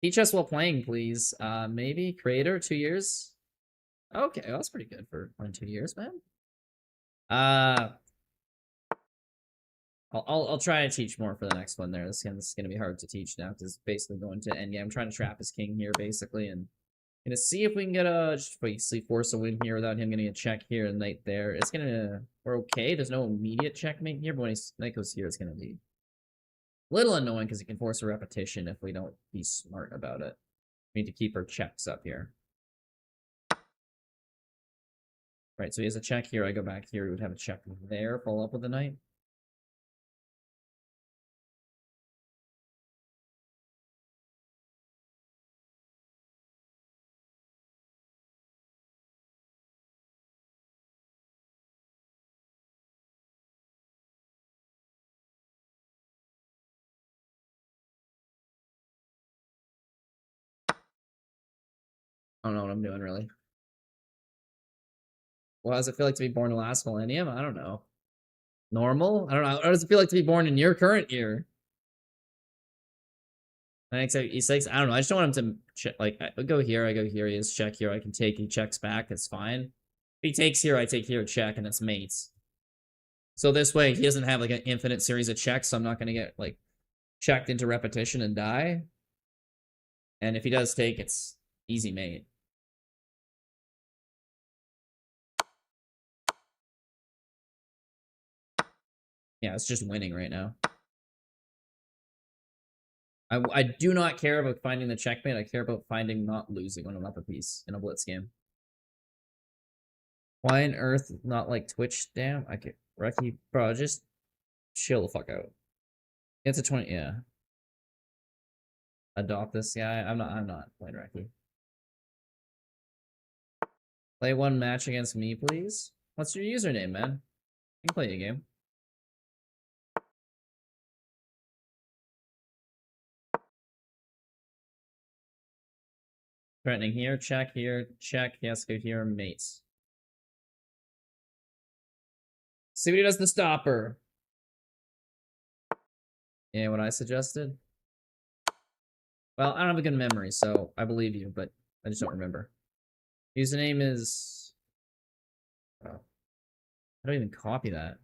Teach us while playing, please. Maybe creator, 2 years. Okay, well, that's pretty good for 2 years, man. I'll try to teach more for the next one. There, this is gonna be hard to teach now because basically going to endgame. I'm trying to trap his king here, basically, and gonna see if we can get a just basically force a win here without him getting a check here and knight there. It's gonna we're okay. There's no immediate checkmate here, but when knight goes here, it's gonna be a little annoying because it can force a repetition if we don't be smart about it. We need to keep our checks up here. Right, so he has a check here. I go back here. We would have a check there. Follow up with the knight. I don't know what I'm doing, really. Well, how does it feel like to be born in the last millennium? I don't know. Normal? I don't know. How does it feel like to be born in your current year? I think so. E6. I don't know. I just don't want him to check. Like, I go here. I go here. He has check here. I can take. He checks back. It's fine. If he takes here, I take here, check, and it's mates. So this way, he doesn't have like an infinite series of checks. So I'm not going to get like checked into repetition and die. And if he does take, it's easy mate. Yeah, it's just winning right now. I do not care about finding the checkmate. I care about finding not losing when I'm up a piece in a blitz game. Why on earth not like Twitch? Damn, I get Reki, bro. Just chill the fuck out. It's a 20. Yeah. Adopt this guy. I'm not playing Reki. Play one match against me, please. What's your username, man? You can play a game. Threatening here, check, yes, go here, mates. See what he does to stopper. Yeah, what I suggested? Well, I don't have a good memory, so I believe you, but I just don't remember. Username is... Oh. I don't even copy that.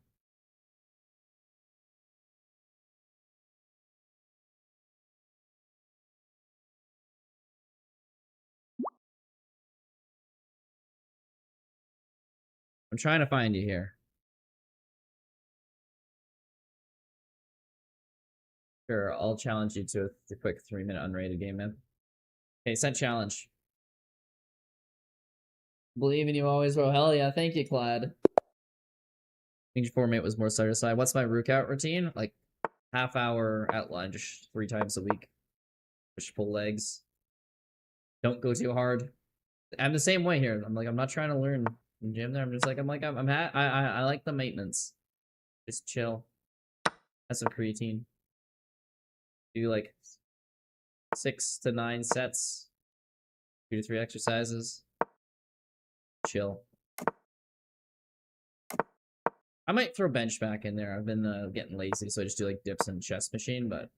I'm trying to find you here. Sure, I'll challenge you to a quick 3-minute unrated game, man. Okay, sent challenge. Believe in you always, bro. Hell yeah, thank you, Clad. Change format was more side to side. What's my rook out routine? Like half hour at lunch, 3 times a week. Push pull legs. Don't go too hard. I'm the same way here. I'm like, I'm not trying to learn in gym there. I'm just like, I like the maintenance. Just chill. That's some creatine. Do like 6 to 9 sets, 2 to 3 exercises. Chill. I might throw bench back in there. I've been getting lazy, so I just do like dips and chest machine, but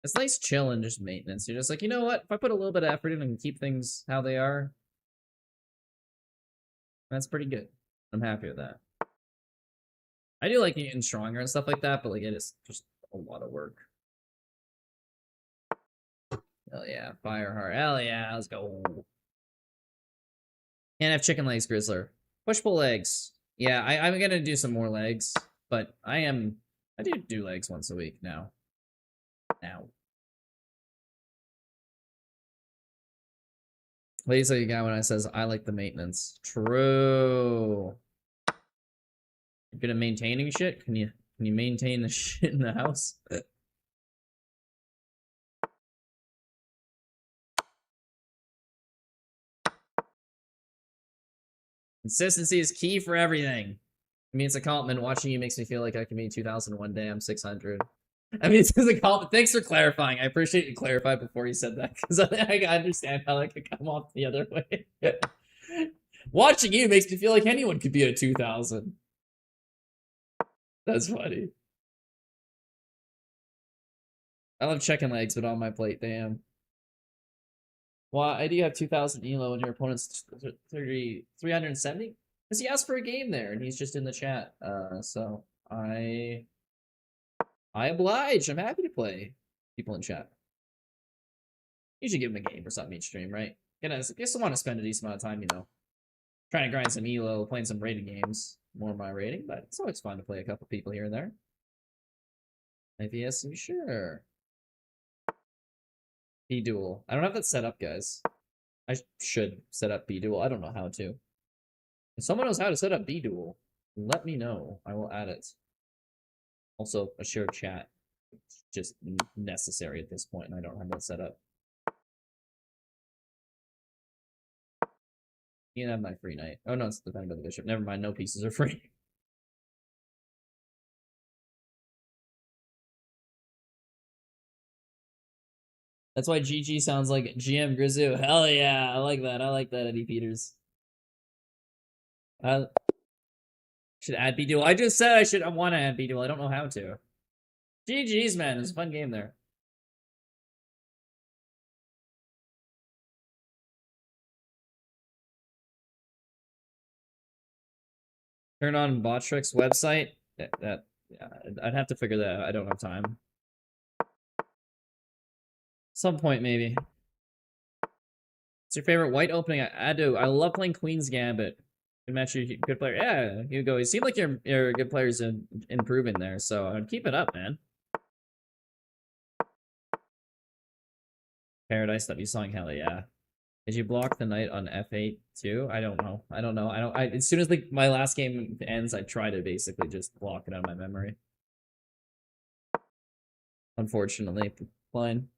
it's nice chill and just maintenance. You're just like, you know what? If I put a little bit of effort in and keep things how they are, that's pretty good. I'm happy with that. I do like getting stronger and stuff like that, but like it is just a lot of work. Hell yeah, Fireheart. Hell yeah, let's go. Can't have chicken legs, Grizzler. Push-pull legs. Yeah, I'm gonna do some more legs, but I do legs once a week now. Ladies like a guy when I says I like the maintenance. True. You're good at maintaining shit? Can you maintain the shit in the house? Consistency is key for everything. I mean, it's a compliment. Watching you makes me feel like I can be 2000 one day. I'm 600. I mean, it's a compliment. Thanks for clarifying. I appreciate you clarified before you said that, because I understand how that could come off the other way. Watching you makes me feel like anyone could be a 2000. That's funny. I love chicken legs, but on my plate, damn. Well, I do have 2000 elo and your opponent's 370? Because he asked for a game there, and he's just in the chat. So I oblige. I'm happy to play people in chat. You should give him a game or something each stream, right? Just want to spend a decent amount of time, you know, trying to grind some elo, playing some rated games. More of my rating, but it's always fun to play a couple people here and there. IVS, sure. B-Duel. I don't have that set up, guys. I should set up B-Duel. I don't know how to. If someone knows how to set up B-Duel, let me know. I will add it. Also, a shared chat. It's just necessary at this point, and I don't have that set up. You can have my free night. Oh, no, it's defended by the bishop. Never mind, no pieces are free. That's why GG sounds like GM Grizzu. Hell yeah, I like that. I like that, Eddie Peters. Should add B-Duel. I just said I want to add B-Duel. I don't know how to. GG's, man. It was a fun game there. Turn on Botrick's website. Yeah, I'd have to figure that out. I don't have time. Some point, maybe. What's your favorite white opening? I do. I love playing Queen's Gambit. Good match, you good player. Yeah, Hugo. You seem like you're a good players improving there, so I'd keep it up, man. Paradise that you song, hell yeah. Did you block the knight on F8 too? I don't know. As soon as my last game ends, I try to basically just block it out of my memory. Unfortunately, fine.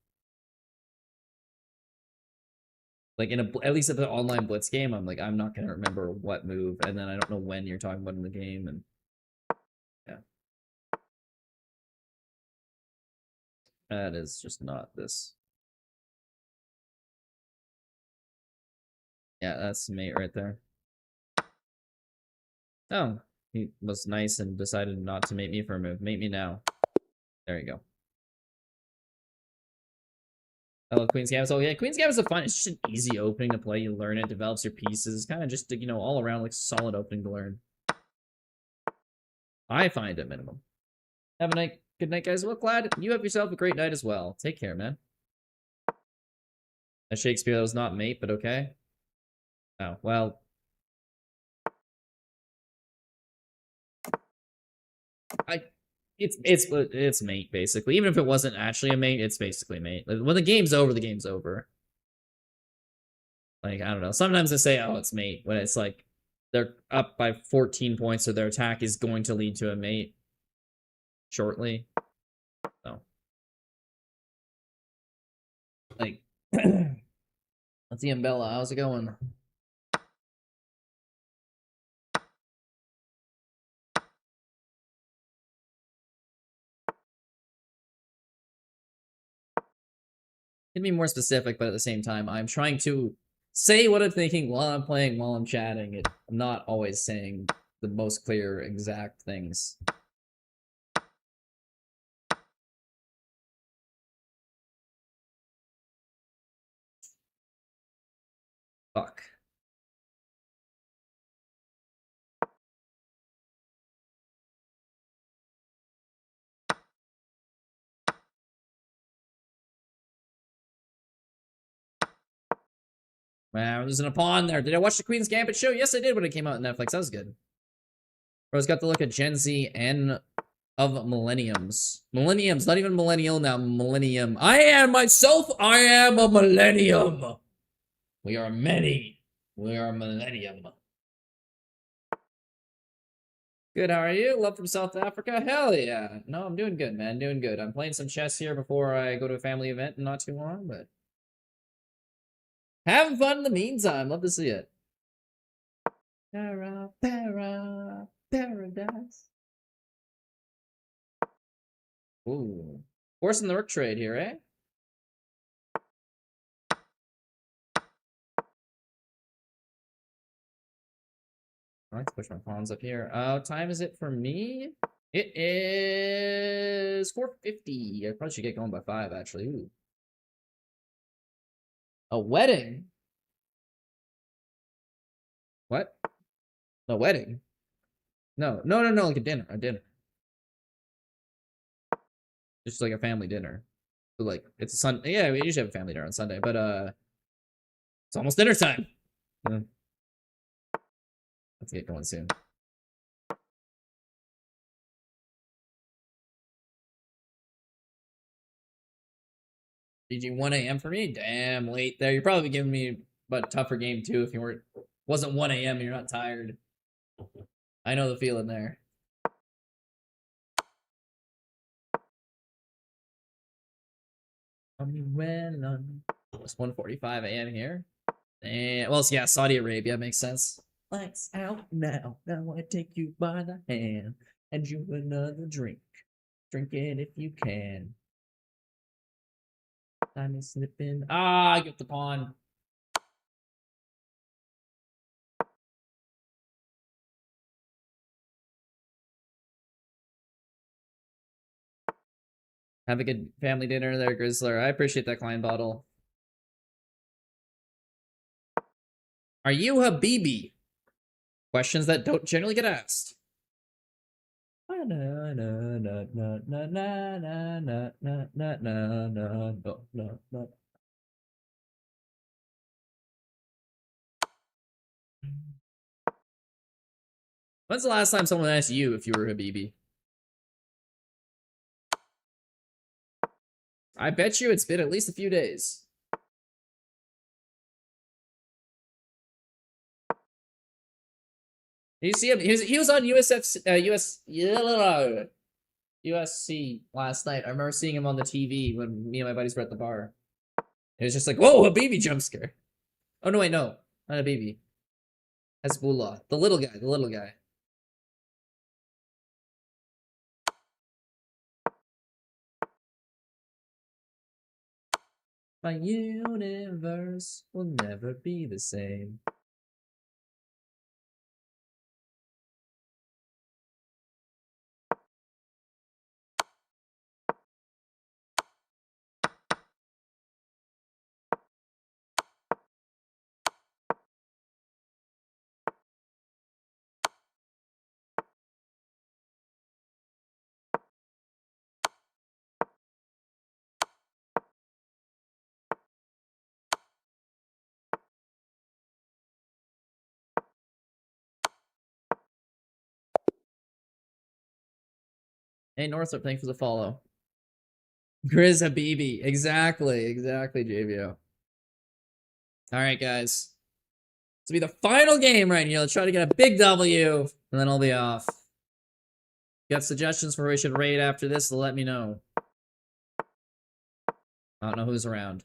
Like at least at the online Blitz game, I'm like, I'm not gonna remember what move, and then I don't know when you're talking about in the game, and yeah. That is just not this. Yeah, that's mate right there. Oh, he was nice and decided not to mate me for a move. Mate me now. There you go. I love Queen's Gambit. So yeah, Queen's Gambit is fun. It's just an easy opening to play. You learn it, develops your pieces. Kind of just, you know, all around like solid opening to learn. I find at minimum. Have a night. Good night, guys. Well, glad you have yourself a great night as well. Take care, man. That Shakespeare was not mate, but okay. Oh, well. It's mate, basically. Even if it wasn't actually a mate, it's basically mate. Like, when the game's over, the game's over. Like, I don't know. Sometimes they say, oh, it's mate, when it's like they're up by 14 points, so their attack is going to lead to a mate shortly. So Like, let's see, Bella. How's it going? Can be more specific, but at the same time, I'm trying to say what I'm thinking while I'm playing, while I'm chatting. I'm not always saying the most clear, exact things. Fuck. Man, there's a pawn there. Did I watch the Queen's Gambit show? Yes, I did when it came out on Netflix. That was good. Bro's got to look at Gen Z and of millenniums. Millenniums, not even millennial now, millennium. I am myself, I am a millennium. We are many. We are a millennium. Good, how are you? Love from South Africa? Hell yeah. No, I'm doing good, man. Doing good. I'm playing some chess here before I go to a family event in not too long, but having fun in the meantime. Love to see it. Paradise. Ooh. Forcing the rook trade here, eh? I like to push my pawns up here. What time is it for me? It is 4:50. I probably should get going by 5, actually. Ooh. A wedding? What? A wedding? No, like a dinner. A dinner. Just like a family dinner. But like, it's a Sunday. Yeah, we usually have a family dinner on Sunday, but it's almost dinner time. Yeah. Let's get going soon. GG 1 a.m. for me? Damn, late there. You're probably giving me a tougher game too if you wasn't 1 a.m. and you're not tired. I know the feeling there. It's 1:45 a.m. here. And well, yeah, Saudi Arabia makes sense. Lights out now. Now I take you by the hand and you another drink. Drink it if you can. Time is slipping. Ah, I get the pawn. Have a good family dinner there, Grizzler. I appreciate that Klein bottle. Are you Habibi? Questions that don't generally get asked. When's the last time someone asked you if you were Habibi? I bet you it's been at least a few days. You see him? He was on USC last night. I remember seeing him on the TV when me and my buddies were at the bar. It was just like, whoa, a baby jump scare. Oh no, wait, no, not a baby. Hezbollah, the little guy, the little guy. My universe will never be the same. Hey, Northrop, thanks for the follow. Grizz Habibi. Exactly, JVO. Alright, guys. This will be the final game right here. Let's try to get a big W, and then I'll be off. Got suggestions for who we should raid after this, so let me know. I don't know who's around.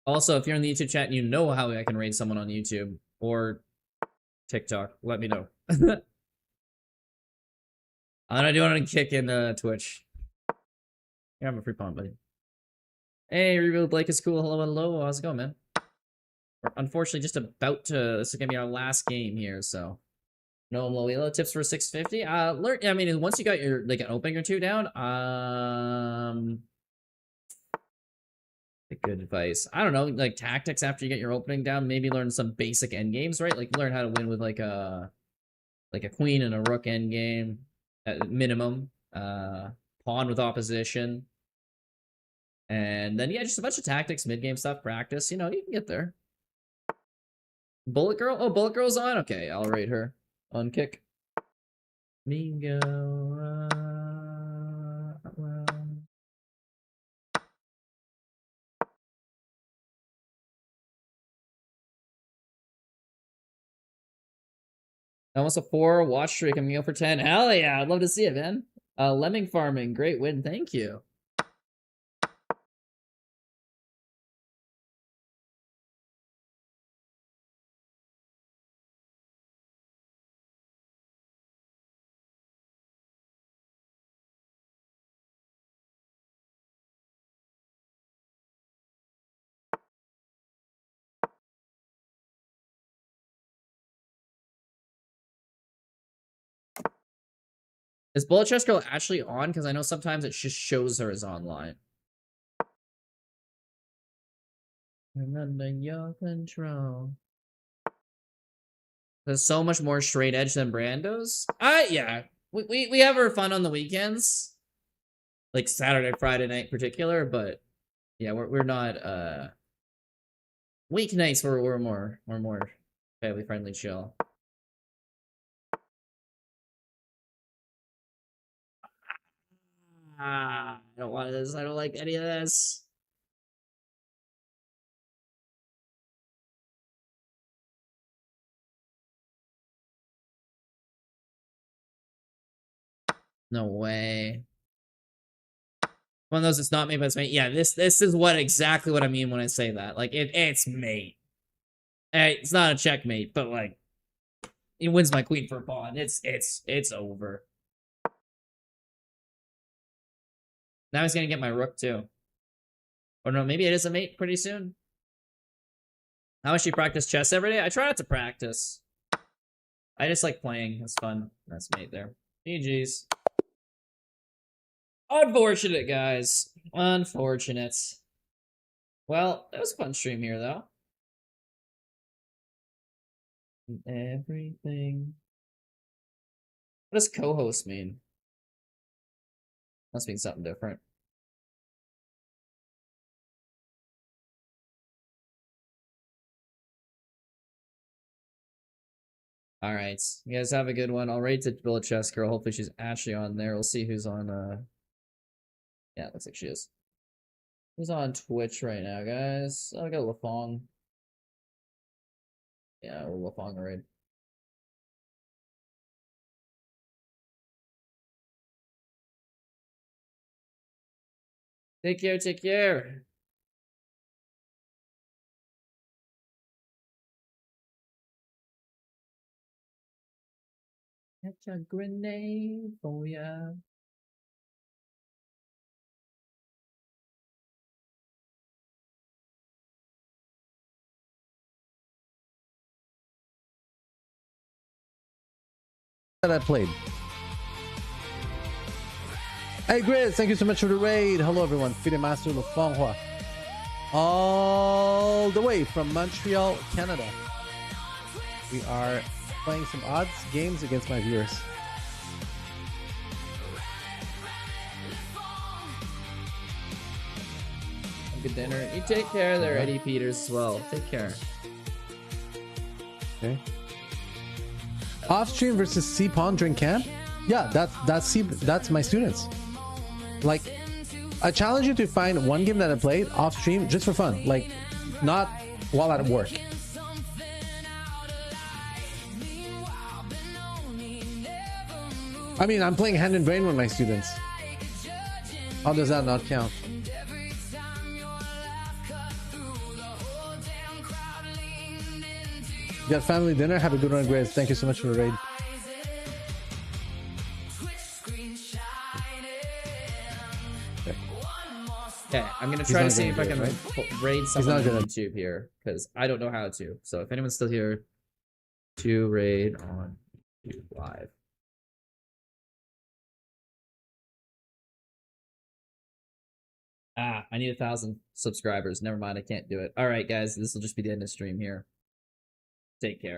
Also, if you're in the YouTube chat and you know how I can raid someone on YouTube or TikTok, let me know. I do want to kick in Twitch. Yeah, I'm a free pawn, buddy. Hey, Rebuild Blake is cool. Hello, hello. How's it going, man? We're unfortunately just about to. This is gonna be our last game here, so. No low elo tips for 650. Learn. I mean, once you got your like an opening or two down, good advice. I don't know, like tactics after you get your opening down. Maybe learn some basic end games, right? Like learn how to win with like a queen and a rook end game at minimum. Pawn with opposition. And then, yeah, just a bunch of tactics, mid-game stuff, practice. You know, you can get there. Bullet Girl? Oh, Bullet Girl's on? Okay, I'll rate her. On kick. Mingo. Well. Almost a 4 watch streak. I'm going to go for 10. Hell yeah, I'd love to see it, man. Lemming farming. Great win. Thank you. Is Bullet Chest Girl actually on? Because I know sometimes it just shows her as online. I'm under your control. There's so much more straight edge than Brando's. Yeah. We have our fun on the weekends. Like Saturday, Friday night in particular, but yeah, we're not weeknights we're more family friendly chill. I don't want this. I don't like any of this. No way. One of those, it's not mate, but it's mate. Yeah, this is exactly what I mean when I say that. Like it's mate. It's not a checkmate, but like it wins my queen for a pawn. It's over. Now he's gonna get my rook too. Or no, maybe it is a mate pretty soon. How much do you practice chess every day? I try not to practice. I just like playing. It's fun. That's mate there. GG's. Unfortunate, guys. Unfortunate. Well, that was a fun stream here, though. Everything. What does co-host mean? Must mean something different. All right. You guys have a good one. I'll rate the Bullet Chest Girl. Hopefully she's actually on there. We'll see who's on, yeah, looks like she is. Who's on Twitch right now, guys? I'll go Lafong. Yeah, we'll Lafong raid. Take care, take care. Catch a grenade for ya. That I played. Hey Grizz, thank you so much for the raid. Hello everyone, Fide Master Lefrancois. All the way from Montreal, Canada. We are playing some odds games against my viewers. Good dinner. You take care there, Eddie Peters as well. Take care. Okay. Off stream versus C pawn during camp? Yeah, that's my students. Like, I challenge you to find one game that I played off stream just for fun, like not while at work. I mean, I'm playing Hand and Brain with my students. How does that not count? You got family dinner. Have a good one, Grace. Thank you so much for the raid. Okay, I'm gonna try to see if I can raid someone on gonna... YouTube here, because I don't know how to. So if anyone's still here, to raid on YouTube live. Ah, I need 1,000 subscribers. Never mind, I can't do it. All right, guys, this will just be the end of stream here. Take care.